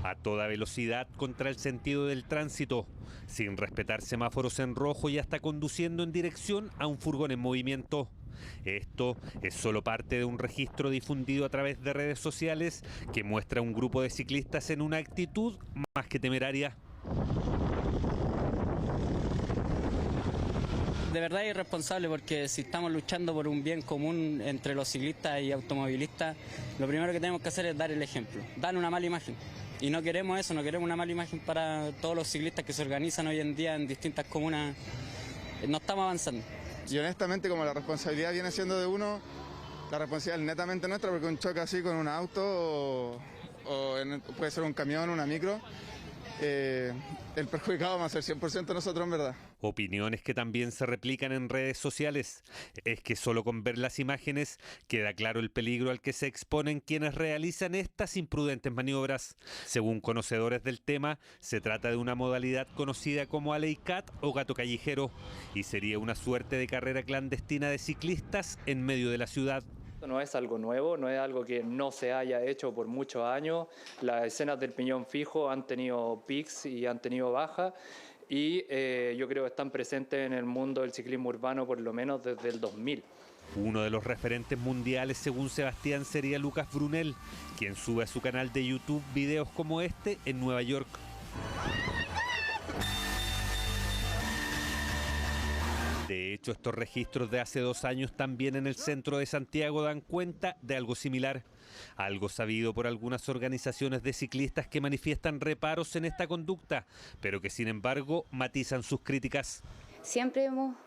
A toda velocidad contra el sentido del tránsito, sin respetar semáforos en rojo y hasta conduciendo en dirección a un furgón en movimiento. Esto es solo parte de un registro difundido a través de redes sociales que muestra a un grupo de ciclistas en una actitud más que temeraria. De verdad es irresponsable, porque si estamos luchando por un bien común entre los ciclistas y automovilistas, lo primero que tenemos que hacer es dar el ejemplo, dar una mala imagen. Y no queremos eso, no queremos una mala imagen para todos los ciclistas que se organizan hoy en día en distintas comunas. No estamos avanzando. Y honestamente, como la responsabilidad viene siendo de uno, la responsabilidad es netamente nuestra, porque un choque así con un auto puede ser un camión, una micro, el perjudicado va a ser 100% nosotros, en verdad. Opiniones que también se replican en redes sociales. Es que solo con ver las imágenes queda claro el peligro al que se exponen quienes realizan estas imprudentes maniobras. Según conocedores del tema, se trata de una modalidad conocida como Alley Cat o gato callejero, y sería una suerte de carrera clandestina de ciclistas en medio de la ciudad. No es algo nuevo, no es algo que no se haya hecho por muchos años. Las escenas del piñón fijo han tenido pics y han tenido bajas, y yo creo que están presentes en el mundo del ciclismo urbano por lo menos desde el 2000. Uno de los referentes mundiales, según Sebastián, sería Lucas Brunel, quien sube a su canal de YouTube videos como este en Nueva York. De hecho, estos registros de hace 2 años también en el centro de Santiago dan cuenta de algo similar. Algo sabido por algunas organizaciones de ciclistas que manifiestan reparos en esta conducta, pero que sin embargo matizan sus críticas. Siempre hemos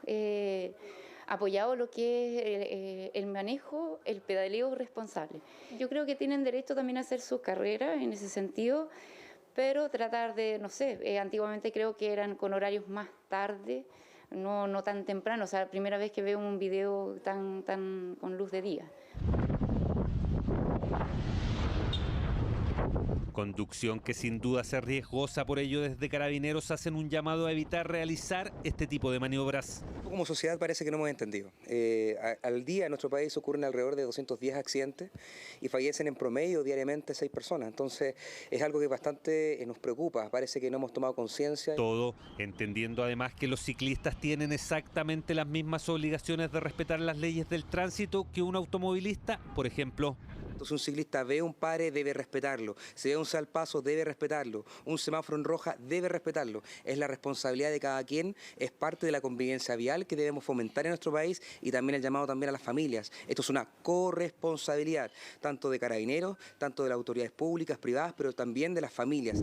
apoyado lo que es el manejo, el pedaleo responsable. Yo creo que tienen derecho también a hacer sus carreras en ese sentido, pero tratar de, no sé, antiguamente creo que eran con horarios más tarde, no tan temprano, o sea, la primera vez que veo un video tan con luz de día. Conducción que sin duda es riesgosa, por ello desde Carabineros hacen un llamado a evitar realizar este tipo de maniobras. Como sociedad parece que no hemos entendido. Al día en nuestro país ocurren alrededor de 210 accidentes y fallecen en promedio diariamente 6 personas. Entonces es algo que bastante nos preocupa, parece que no hemos tomado conciencia. Todo entendiendo además que los ciclistas tienen exactamente las mismas obligaciones de respetar las leyes del tránsito que un automovilista, por ejemplo. Entonces un ciclista ve un pare, debe respetarlo. Si ve un salpazo, debe respetarlo. Un semáforo en roja, debe respetarlo. Es la responsabilidad de cada quien, es parte de la convivencia vial que debemos fomentar en nuestro país, y también el llamado también a las familias. Esto es una corresponsabilidad, tanto de Carabineros, tanto de las autoridades públicas, privadas, pero también de las familias.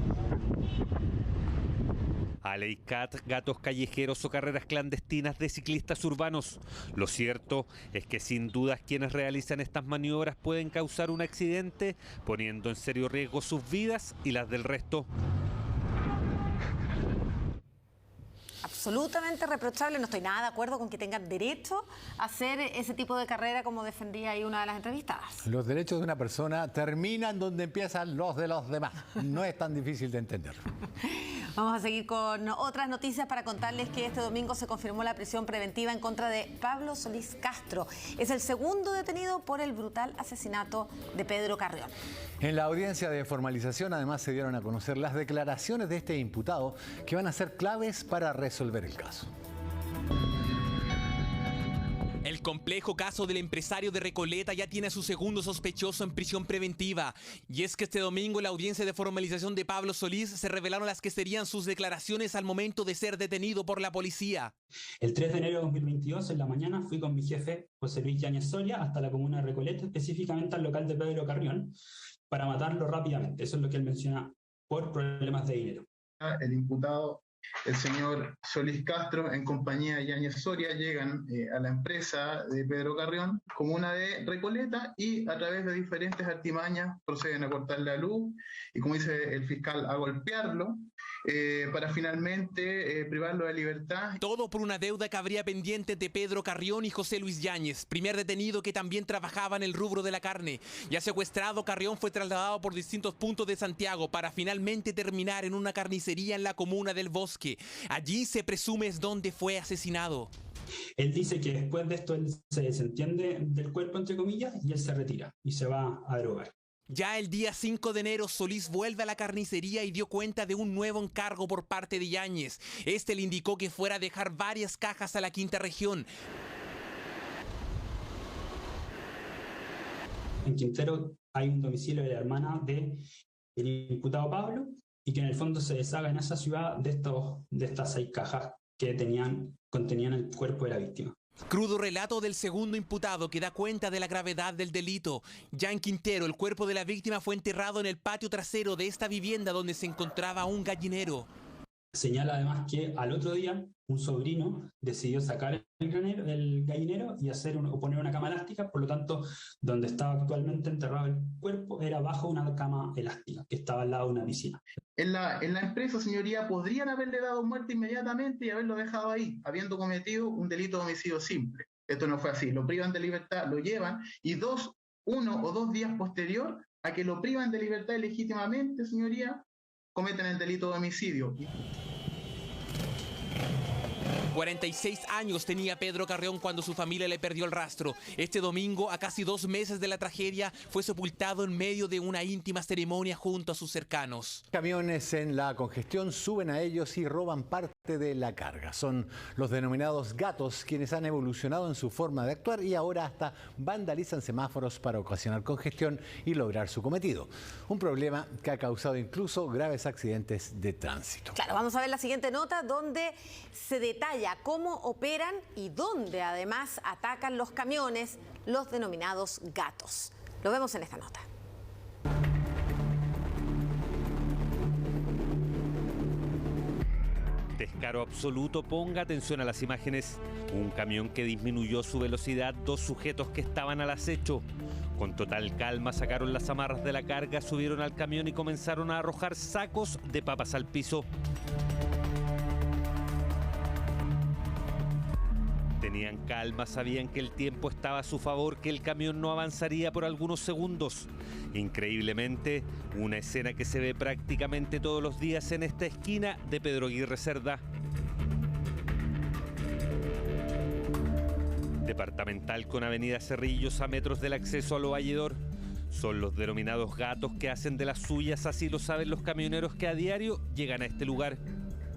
Alley Cat, gatos callejeros o carreras clandestinas de ciclistas urbanos. Lo cierto es que sin dudas quienes realizan estas maniobras pueden causar un accidente, poniendo en serio riesgo sus vidas y las del resto. Absolutamente reprochable, no estoy nada de acuerdo con que tengan derecho a hacer ese tipo de carrera como defendía ahí una de las entrevistadas. Los derechos de una persona terminan donde empiezan los de los demás. No es tan difícil de entenderlo. Vamos a seguir con otras noticias para contarles que este domingo se confirmó la prisión preventiva en contra de Pablo Solís Castro. Es el segundo detenido por el brutal asesinato de Pedro Carrión. En la audiencia de formalización además se dieron a conocer las declaraciones de este imputado que van a ser claves para resolver el caso. El complejo caso del empresario de Recoleta ya tiene a su segundo sospechoso en prisión preventiva. Y es que este domingo en la audiencia de formalización de Pablo Solís se revelaron las que serían sus declaraciones al momento de ser detenido por la policía. El 3 de enero de 2022, en la mañana, fui con mi jefe, José Luis Yáñez Soria, hasta la comuna de Recoleta, específicamente al local de Pedro Carrión, para matarlo rápidamente. Eso es lo que él menciona, por problemas de dinero. El imputado, el señor Solís Castro, en compañía de Yáñez Soria, llegan a la empresa de Pedro Carrión, comuna de Recoleta, y a través de diferentes artimañas proceden a cortarle la luz y, como dice el fiscal, a golpearlo para finalmente privarlo de libertad. Todo por una deuda que habría pendiente de Pedro Carrión y José Luis Yáñez, primer detenido que también trabajaba en el rubro de la carne. Ya secuestrado, Carrión fue trasladado por distintos puntos de Santiago para finalmente terminar en una carnicería en la comuna del Bosque. Allí se presume es donde fue asesinado. Él dice que después de esto él se desentiende del cuerpo, entre comillas, y él se retira y se va a drogar. Ya el día 5 de enero, Solís vuelve a la carnicería y dio cuenta de un nuevo encargo por parte de Yáñez. Este le indicó que fuera a dejar varias cajas a la quinta región. En Quintero hay un domicilio de la hermana del imputado Pablo y que en el fondo se deshaga en esa ciudad de estas 6 cajas que contenían el cuerpo de la víctima. Crudo relato del segundo imputado que da cuenta de la gravedad del delito. Ya en Quintero, el cuerpo de la víctima fue enterrado en el patio trasero de esta vivienda donde se encontraba un gallinero. Señala además que al otro día un sobrino decidió sacar el gallinero y poner una cama elástica, por lo tanto, donde estaba actualmente enterrado el cuerpo era bajo una cama elástica que estaba al lado de una piscina. En la empresa, señoría, podrían haberle dado muerte inmediatamente y haberlo dejado ahí, habiendo cometido un delito de homicidio simple. Esto no fue así, lo privan de libertad, lo llevan y 1 o 2 días posterior a que lo privan de libertad ilegítimamente, señoría, cometen el delito de homicidio. 46 años tenía Pedro Carrión cuando su familia le perdió el rastro. Este domingo, a casi 2 meses de la tragedia, fue sepultado en medio de una íntima ceremonia junto a sus cercanos. Camiones en la congestión suben a ellos y roban parte de la carga. Son los denominados gatos quienes han evolucionado en su forma de actuar y ahora hasta vandalizan semáforos para ocasionar congestión y lograr su cometido. Un problema que ha causado incluso graves accidentes de tránsito. Claro, vamos a ver la siguiente nota donde se detalla cómo operan y dónde además atacan los camiones, los denominados gatos. Lo vemos en esta nota. Descaro absoluto, ponga atención a las imágenes. Un camión que disminuyó su velocidad, 2 sujetos que estaban al acecho. Con total calma sacaron las amarras de la carga, subieron al camión y comenzaron a arrojar sacos de papas al piso. Tenían calma, sabían que el tiempo estaba a su favor, que el camión no avanzaría por algunos segundos. Increíblemente, una escena que se ve prácticamente todos los días en esta esquina de Pedro Aguirre Cerda. Departamental con avenida Cerrillos a metros del acceso a Lo Valledor. Son los denominados gatos que hacen de las suyas, así lo saben los camioneros que a diario llegan a este lugar.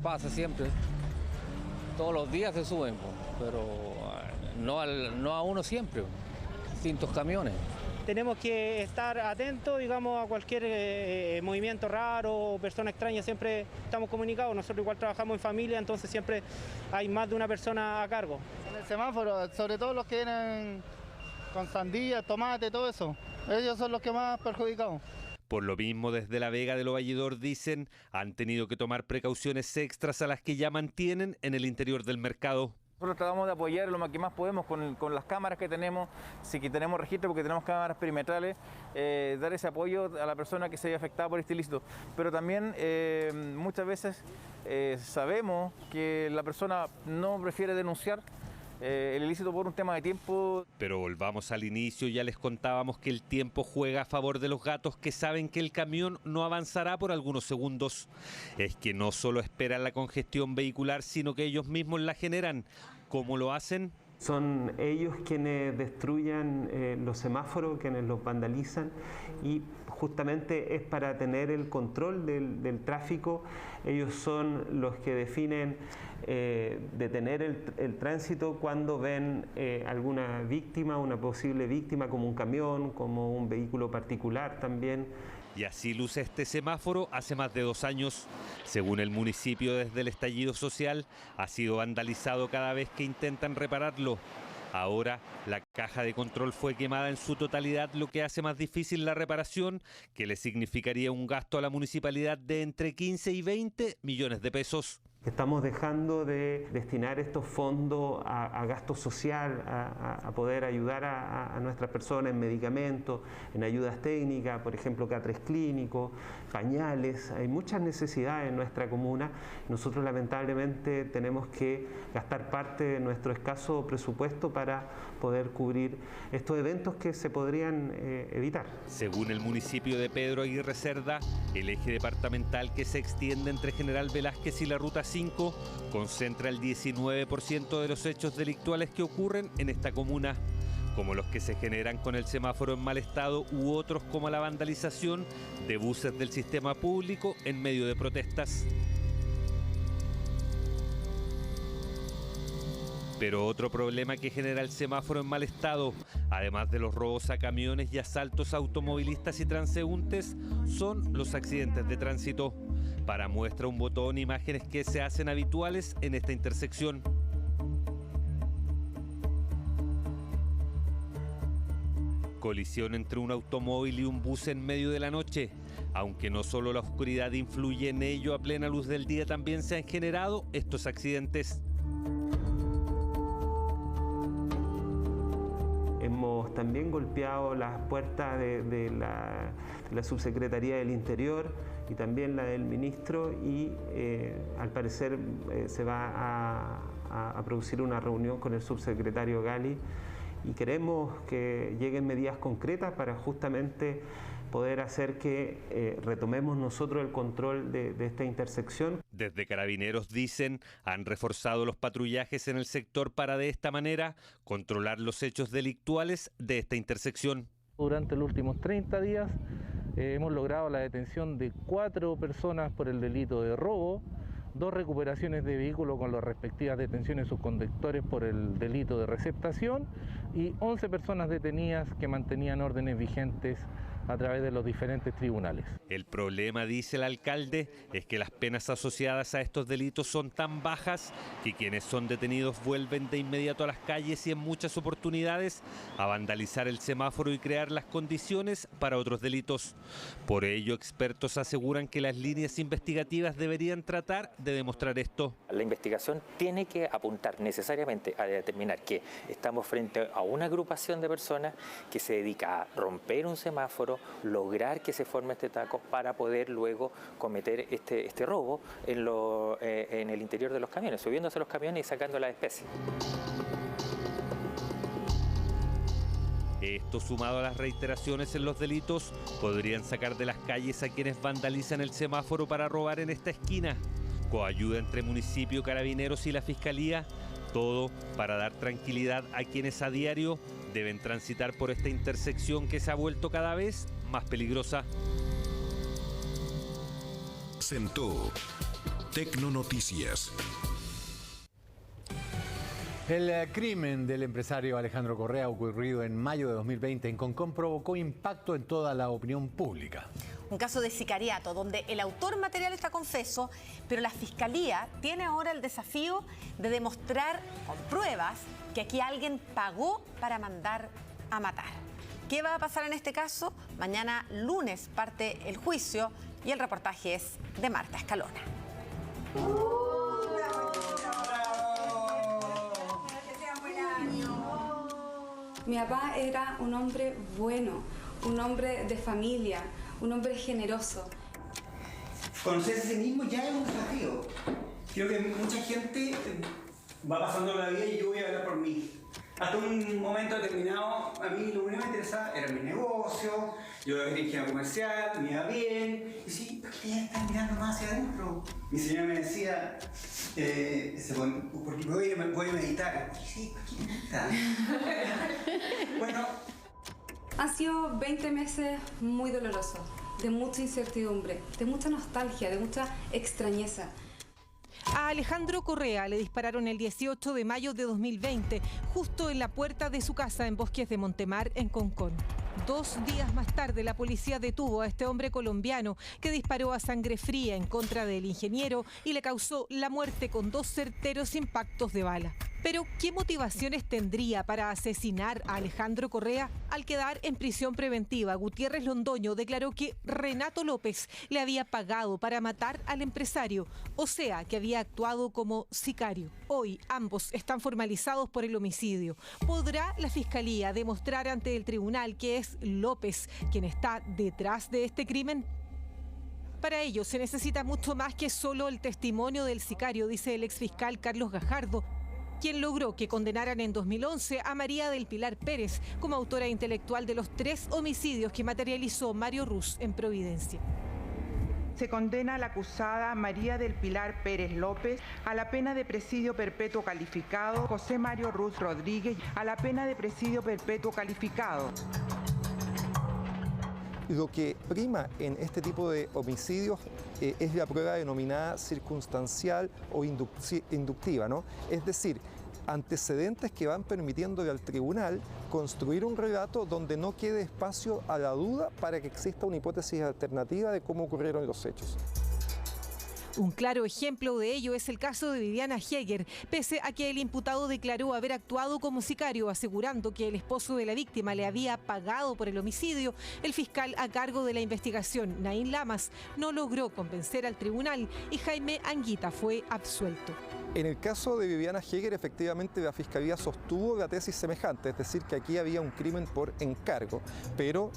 Pasa siempre, todos los días se suben, pero no a uno siempre, distintos camiones. Tenemos que estar atentos, digamos, a cualquier movimiento raro o persona extraña, siempre estamos comunicados, nosotros igual trabajamos en familia, entonces siempre hay más de una persona a cargo. En el semáforo, sobre todo los que vienen con sandía, tomate, todo eso, ellos son los que más perjudicados. Por lo mismo, desde la Vega de Lo Valledor dicen, han tenido que tomar precauciones extras a las que ya mantienen en el interior del mercado. Nosotros tratamos de apoyar lo que más podemos con las cámaras que tenemos, sí que tenemos registro porque tenemos cámaras perimetrales, dar ese apoyo a la persona que se haya afectada por este ilícito. Pero también muchas veces sabemos que la persona no prefiere denunciar el ilícito por un tema de tiempo. Pero volvamos al inicio, ya les contábamos que el tiempo juega a favor de los gatos que saben que el camión no avanzará por algunos segundos. Es que no solo esperan la congestión vehicular, sino que ellos mismos la generan. ¿Cómo lo hacen? Son ellos quienes destruyen los semáforos, quienes los vandalizan y justamente es para tener el control del tráfico. Ellos son los que definen detener el tránsito cuando ven alguna víctima, una posible víctima como un camión, como un vehículo particular también. Y así luce este semáforo hace más de 2 años. Según el municipio, desde el estallido social, ha sido vandalizado cada vez que intentan repararlo. Ahora, la caja de control fue quemada en su totalidad, lo que hace más difícil la reparación, que le significaría un gasto a la municipalidad de entre 15 y 20 millones de pesos. Estamos dejando de destinar estos fondos a gasto social, a poder ayudar a nuestras personas en medicamentos, en ayudas técnicas, por ejemplo, catres clínicos, pañales. Hay muchas necesidades en nuestra comuna. Nosotros lamentablemente tenemos que gastar parte de nuestro escaso presupuesto para poder cubrir estos eventos que se podrían evitar. Según el municipio de Pedro Aguirre Cerda, el eje departamental que se extiende entre General Velázquez y la Ruta 5 concentra el 19% de los hechos delictuales que ocurren en esta comuna. como los que se generan con el semáforo en mal estado u otros como la vandalización de buses del sistema público en medio de protestas. Pero otro problema que genera el semáforo en mal estado, además de los robos a camiones y asaltos a automovilistas y transeúntes, son los accidentes de tránsito. Para muestra un botón, imágenes que se hacen habituales en esta intersección. Colisión entre un automóvil y un bus en medio de la noche. Aunque no solo la oscuridad influye en ello, a plena luz del día también se han generado estos accidentes. Hemos también golpeado las puertas de la Subsecretaría del Interior y también la del Ministro y al parecer se va a producir una reunión con el Subsecretario Gali y queremos que lleguen medidas concretas para justamente poder hacer que retomemos nosotros el control de esta intersección. Desde Carabineros dicen, han reforzado los patrullajes en el sector para de esta manera controlar los hechos delictuales de esta intersección. Durante los últimos 30 días hemos logrado la detención de 4 personas por el delito de robo, 2 recuperaciones de vehículos con las respectivas detenciones de sus conductores por el delito de receptación y 11 personas detenidas que mantenían órdenes vigentes a través de los diferentes tribunales. El problema, dice el alcalde, es que las penas asociadas a estos delitos son tan bajas que quienes son detenidos vuelven de inmediato a las calles y en muchas oportunidades a vandalizar el semáforo y crear las condiciones para otros delitos. Por ello, expertos aseguran que las líneas investigativas deberían tratar de demostrar esto. La investigación tiene que apuntar necesariamente a determinar que estamos frente a una agrupación de personas que se dedica a romper un semáforo, lograr que se forme este taco para poder luego cometer este robo en el interior de los camiones, subiéndose a los camiones y sacando las especies. Esto, sumado a las reiteraciones en los delitos, podrían sacar de las calles a quienes vandalizan el semáforo para robar en esta esquina. Coayuda entre municipio, Carabineros y la Fiscalía, todo para dar tranquilidad a quienes a diario deben transitar por esta intersección que se ha vuelto cada vez más peligrosa. Presentó Tecnonoticias. El crimen del empresario Alejandro Correa, ocurrido en mayo de 2020 en Concón, provocó impacto en toda la opinión pública. Un caso de sicariato donde el autor material está confeso, pero la Fiscalía tiene ahora el desafío de demostrar con pruebas que aquí alguien pagó para mandar a matar. ¿Qué va a pasar en este caso? Mañana lunes parte el juicio y el reportaje es de Marta Escalona. Mi papá era un hombre bueno, un hombre de familia, un hombre generoso. Conocerse a sí mismo ya es un desafío. Creo que mucha gente va pasando la vida y yo voy a hablar por mí. Hasta un momento determinado, a mí lo único que me interesaba era mi negocio, yo era ingeniero comercial, me iba bien. Y sí, ¿por qué ya estás mirando más hacia adentro? Mi señora me decía, porque voy a meditar. Sí, ¿por qué meditar? Bueno. Han sido 20 meses muy dolorosos, de mucha incertidumbre, de mucha nostalgia, de mucha extrañeza. A Alejandro Correa le dispararon el 18 de mayo de 2020, justo en la puerta de su casa en Bosques de Montemar, en Concón. 2 días más tarde, la policía detuvo a este hombre colombiano que disparó a sangre fría en contra del ingeniero y le causó la muerte con 2 certeros impactos de bala. Pero, ¿qué motivaciones tendría para asesinar a Alejandro Correa? Al quedar en prisión preventiva, Gutiérrez Londoño declaró que Renato López le había pagado para matar al empresario, o sea, que había actuado como sicario. Hoy, ambos están formalizados por el homicidio. ¿Podrá la Fiscalía demostrar ante el tribunal que es López quien está detrás de este crimen? Para ello, se necesita mucho más que solo el testimonio del sicario, dice el exfiscal Carlos Gajardo, quien logró que condenaran en 2011 a María del Pilar Pérez como autora intelectual de los 3 homicidios que materializó Mario Ruz en Providencia. se condena a la acusada María del Pilar Pérez López a la pena de presidio perpetuo calificado, José Mario Ruz Rodríguez a la pena de presidio perpetuo calificado. Lo que prima en este tipo de homicidios es la prueba denominada circunstancial o inductiva, ¿no? Es decir, antecedentes que van permitiéndole al tribunal construir un relato donde no quede espacio a la duda para que exista una hipótesis alternativa de cómo ocurrieron los hechos. Un claro ejemplo de ello es el caso de Viviana Heger, pese a que el imputado declaró haber actuado como sicario, asegurando que el esposo de la víctima le había pagado por el homicidio. El fiscal a cargo de la investigación, Naín Lamas, no logró convencer al tribunal y Jaime Anguita fue absuelto. En el caso de Viviana Heger, efectivamente la Fiscalía sostuvo la tesis semejante, es decir, que aquí había un crimen por encargo, pero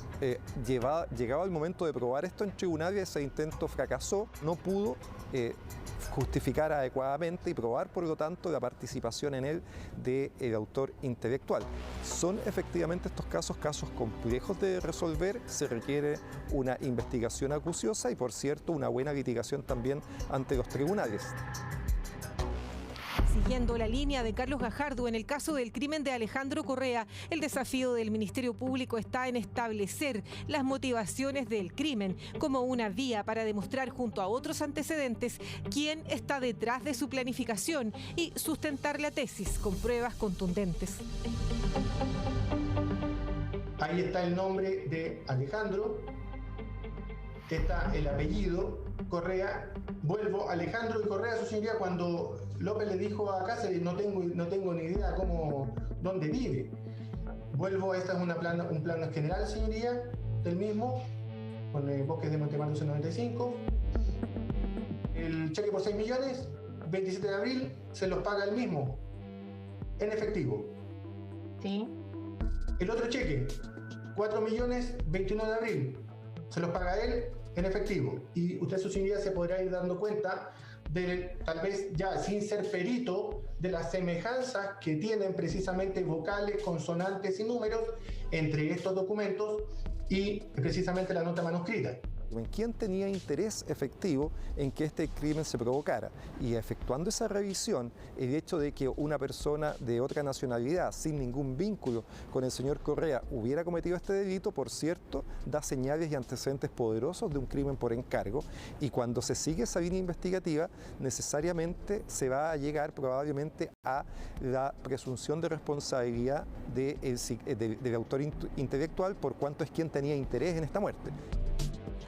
llegado el momento de probar esto en tribunal, ese intento fracasó, no pudo justificar adecuadamente y probar, por lo tanto, la participación en él del autor intelectual. Son efectivamente estos casos complejos de resolver, se requiere una investigación acuciosa y, por cierto, una buena litigación también ante los tribunales. Siguiendo la línea de Carlos Gajardo en el caso del crimen de Alejandro Correa, el desafío del Ministerio Público está en establecer las motivaciones del crimen como una vía para demostrar junto a otros antecedentes quién está detrás de su planificación y sustentar la tesis con pruebas contundentes. Ahí está el nombre de Alejandro, está el apellido Correa. Vuelvo, Alejandro y Correa, su señoría, cuando López le dijo a Cáceres, no tengo ni idea dónde vive. Vuelvo, esta es un plano general, señoría, del mismo, con el Bosques de Montemar 1295. El cheque por 6 millones, 27 de abril, se los paga él mismo, en efectivo. Sí. El otro cheque, 4 millones, 21 de abril, se los paga él en efectivo. Y usted, su señoría, se podrá ir dando cuenta de, tal vez ya sin ser perito, de las semejanzas que tienen precisamente vocales, consonantes y números entre estos documentos y precisamente la nota manuscrita. ¿Quién tenía interés efectivo en que este crimen se provocara? Y efectuando esa revisión, el hecho de que una persona de otra nacionalidad, sin ningún vínculo con el señor Correa, hubiera cometido este delito, por cierto, da señales y antecedentes poderosos de un crimen por encargo. Y cuando se sigue esa línea investigativa, necesariamente se va a llegar probablemente a la presunción de responsabilidad del autor intelectual, por cuanto es quien tenía interés en esta muerte.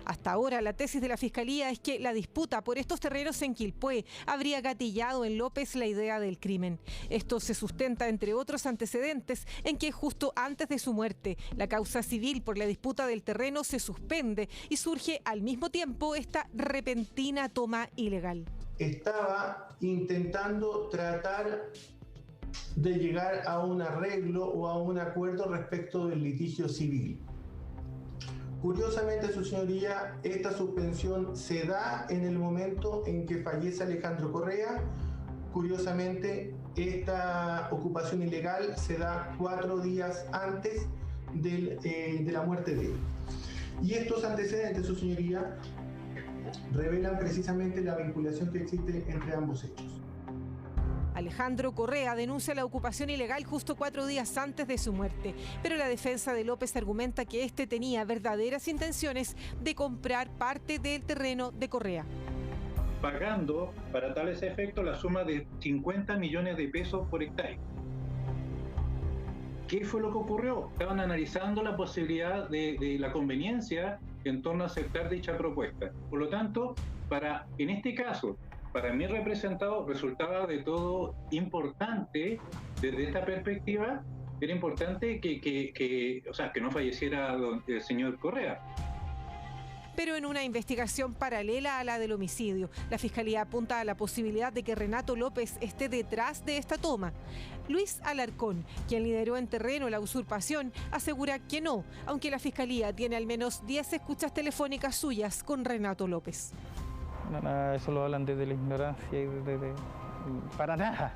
Hasta ahora, la tesis de la Fiscalía es que la disputa por estos terrenos en Quilpué habría gatillado en López la idea del crimen. Esto se sustenta, entre otros antecedentes, en que justo antes de su muerte, la causa civil por la disputa del terreno se suspende y surge al mismo tiempo esta repentina toma ilegal. Estaba intentando tratar de llegar a un arreglo o a un acuerdo respecto del litigio civil. Curiosamente, su señoría, esta suspensión se da en el momento en que fallece Alejandro Correa. Curiosamente, esta ocupación ilegal se da 4 días antes de la muerte de él. Y estos antecedentes, su señoría, revelan precisamente la vinculación que existe entre ambos hechos. Alejandro Correa denuncia la ocupación ilegal justo 4 días antes de su muerte, pero la defensa de López argumenta que este tenía verdaderas intenciones de comprar parte del terreno de Correa. Pagando para tales efectos la suma de 50 millones de pesos por hectárea. ¿Qué fue lo que ocurrió? Estaban analizando la posibilidad de la conveniencia en torno a aceptar dicha propuesta. Por lo tanto, en este caso, para mí representado resultaba de todo importante desde esta perspectiva. Era importante que no falleciera el señor Correa. Pero en una investigación paralela a la del homicidio, la Fiscalía apunta a la posibilidad de que Renato López esté detrás de esta toma. Luis Alarcón, quien lideró en terreno la usurpación, asegura que no, aunque la Fiscalía tiene al menos 10 escuchas telefónicas suyas con Renato López. Nada, eso lo hablan desde la ignorancia y para nada.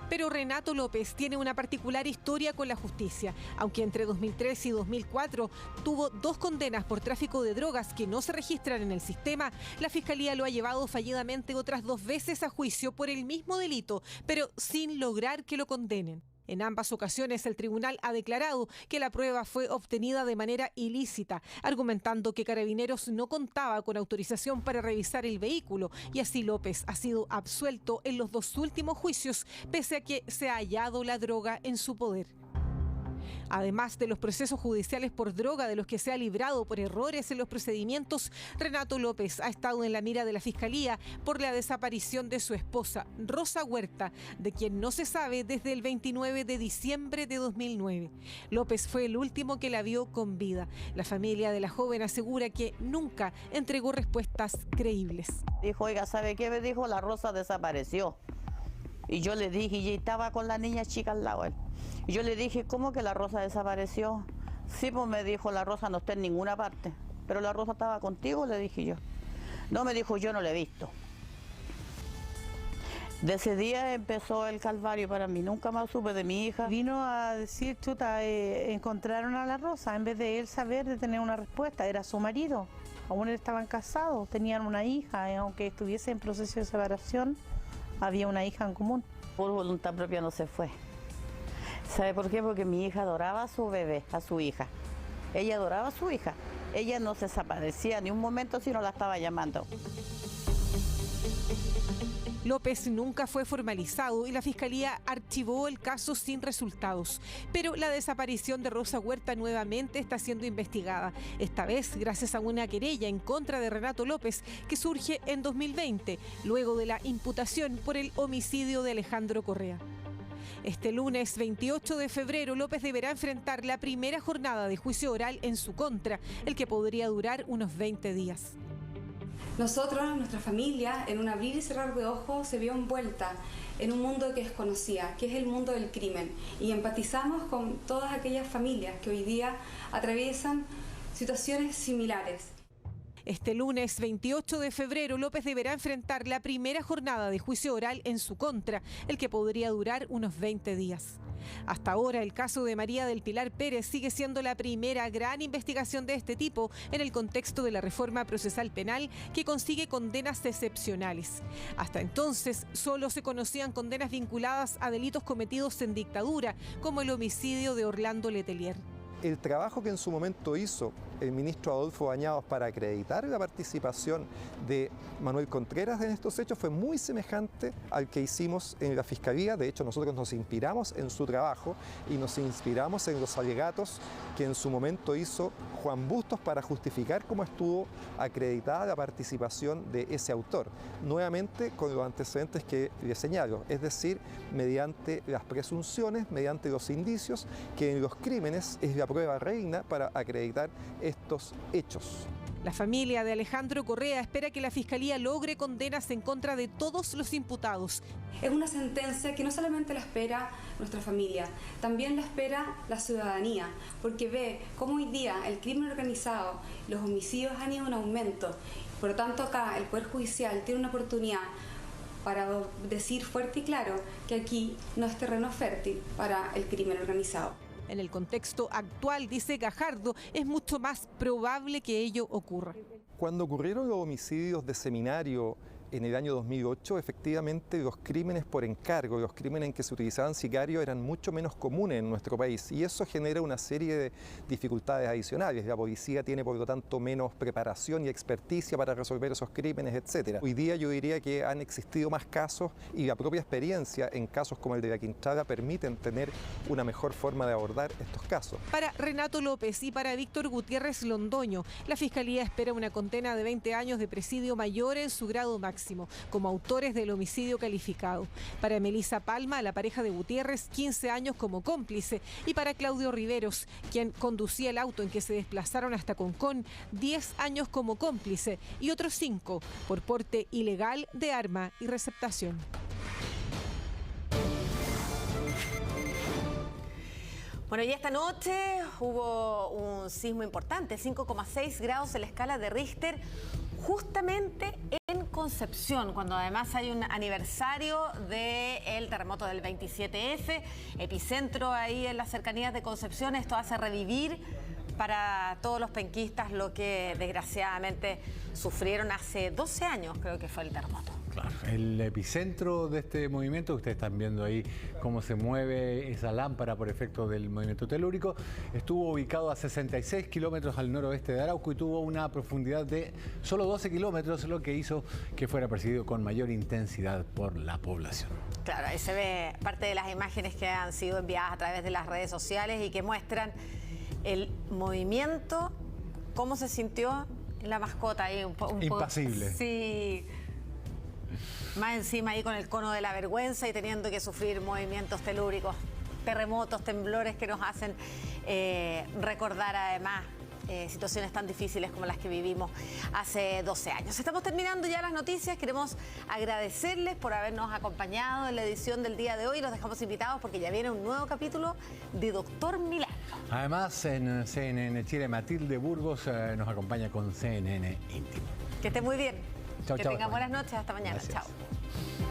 Pero Renato López tiene una particular historia con la justicia. Aunque entre 2003 y 2004 tuvo 2 condenas por tráfico de drogas que no se registran en el sistema, la Fiscalía lo ha llevado fallidamente otras 2 veces a juicio por el mismo delito, pero sin lograr que lo condenen. En ambas ocasiones el tribunal ha declarado que la prueba fue obtenida de manera ilícita, argumentando que Carabineros no contaba con autorización para revisar el vehículo, y así López ha sido absuelto en los 2 últimos juicios, pese a que se ha hallado la droga en su poder. Además de los procesos judiciales por droga de los que se ha librado por errores en los procedimientos, Renato López ha estado en la mira de la Fiscalía por la desaparición de su esposa, Rosa Huerta, de quien no se sabe desde el 29 de diciembre de 2009. López fue el último que la vio con vida. La familia de la joven asegura que nunca entregó respuestas creíbles. Dijo, oiga, ¿sabe qué? Me dijo, la Rosa desapareció. Y yo le dije, y estaba con la niña chica al lado. Y yo le dije, ¿cómo que la Rosa desapareció? Sí, pues me dijo, la Rosa no está en ninguna parte. Pero la Rosa estaba contigo, le dije yo. No, me dijo, yo no la he visto. De ese día empezó el calvario para mí, nunca más supe de mi hija. Vino a decir, chuta, encontraron a la Rosa, en vez de él saber, de tener una respuesta, era su marido. Aún estaban casados, tenían una hija, aunque estuviese en proceso de separación, había una hija en común. Por voluntad propia no se fue. ¿Sabe por qué? Porque mi hija adoraba a su bebé, a su hija. Ella adoraba a su hija. Ella no se desaparecía ni un momento si no la estaba llamando. López nunca fue formalizado y la Fiscalía archivó el caso sin resultados. Pero la desaparición de Rosa Huerta nuevamente está siendo investigada. Esta vez gracias a una querella en contra de Renato López que surge en 2020, luego de la imputación por el homicidio de Alejandro Correa. Este lunes 28 de febrero, López deberá enfrentar la primera jornada de juicio oral en su contra, el que podría durar unos 20 días. Nosotros, nuestra familia, en un abrir y cerrar de ojos, se vio envuelta en un mundo que desconocía, que es el mundo del crimen. Y empatizamos con todas aquellas familias que hoy día atraviesan situaciones similares. Este lunes 28 de febrero, López deberá enfrentar la primera jornada de juicio oral en su contra, el que podría durar unos 20 días. Hasta ahora, el caso de María del Pilar Pérez sigue siendo la primera gran investigación de este tipo en el contexto de la reforma procesal penal que consigue condenas excepcionales. Hasta entonces, solo se conocían condenas vinculadas a delitos cometidos en dictadura, como el homicidio de Orlando Letelier. El trabajo que en su momento hizo el ministro Adolfo Bañados para acreditar la participación de Manuel Contreras en estos hechos fue muy semejante al que hicimos en la Fiscalía. De hecho, nosotros nos inspiramos en su trabajo y nos inspiramos en los alegatos que en su momento hizo Juan Bustos para justificar cómo estuvo acreditada la participación de ese autor. Nuevamente con los antecedentes que le señalo, es decir, mediante las presunciones, mediante los indicios, que en los crímenes es la prueba reina para acreditar estos hechos. La familia de Alejandro Correa espera que la Fiscalía logre condenas en contra de todos los imputados. Es una sentencia que no solamente la espera nuestra familia, también la espera la ciudadanía, porque ve cómo hoy día el crimen organizado, los homicidios han ido en aumento. Por lo tanto, acá el Poder Judicial tiene una oportunidad para decir fuerte y claro que aquí no es terreno fértil para el crimen organizado. En el contexto actual, dice Gajardo, es mucho más probable que ello ocurra. Cuando ocurrieron los homicidios de Seminario en el año 2008, efectivamente los crímenes por encargo, los crímenes en que se utilizaban sicarios eran mucho menos comunes en nuestro país y eso genera una serie de dificultades adicionales. La policía tiene por lo tanto menos preparación y experticia para resolver esos crímenes, etc. Hoy día yo diría que han existido más casos y la propia experiencia en casos como el de la Quintrada permiten tener una mejor forma de abordar estos casos. Para Renato López y para Víctor Gutiérrez Londoño, la Fiscalía espera una condena de 20 años de presidio mayor en su grado máximo, como autores del homicidio calificado. Para Melissa Palma, la pareja de Gutiérrez, 15 años como cómplice. Y para Claudio Riveros, quien conducía el auto en que se desplazaron hasta Concón, 10 años como cómplice y otros 5 por porte ilegal de arma y receptación. Bueno, y esta noche hubo un sismo importante, 5,6 grados en la escala de Richter, justamente en Concepción. Concepción, cuando además hay un aniversario del terremoto del 27F, epicentro ahí en las cercanías de Concepción. Esto hace revivir para todos los penquistas lo que desgraciadamente sufrieron hace 12 años, creo que fue el terremoto. Claro, el epicentro de este movimiento, ustedes están viendo ahí cómo se mueve esa lámpara por efecto del movimiento telúrico, estuvo ubicado a 66 kilómetros al noroeste de Arauco y tuvo una profundidad de solo 12 kilómetros, lo que hizo que fuera percibido con mayor intensidad por la población. Claro, ahí se ve parte de las imágenes que han sido enviadas a través de las redes sociales y que muestran el movimiento, cómo se sintió la mascota ahí un poco impasible. Sí. Más encima ahí con el cono de la vergüenza y teniendo que sufrir movimientos telúricos, terremotos, temblores que nos hacen recordar además situaciones tan difíciles como las que vivimos hace 12 años. Estamos terminando ya las noticias. Queremos agradecerles por habernos acompañado en la edición del día de hoy. Los dejamos invitados porque ya viene un nuevo capítulo de Doctor Milagro. Además, en CNN Chile, Matilde Burgos nos acompaña con CNN Íntimo. Que esté muy bien. Chau, que chau, tengan buenas noches. Hasta mañana. Gracias. Chao.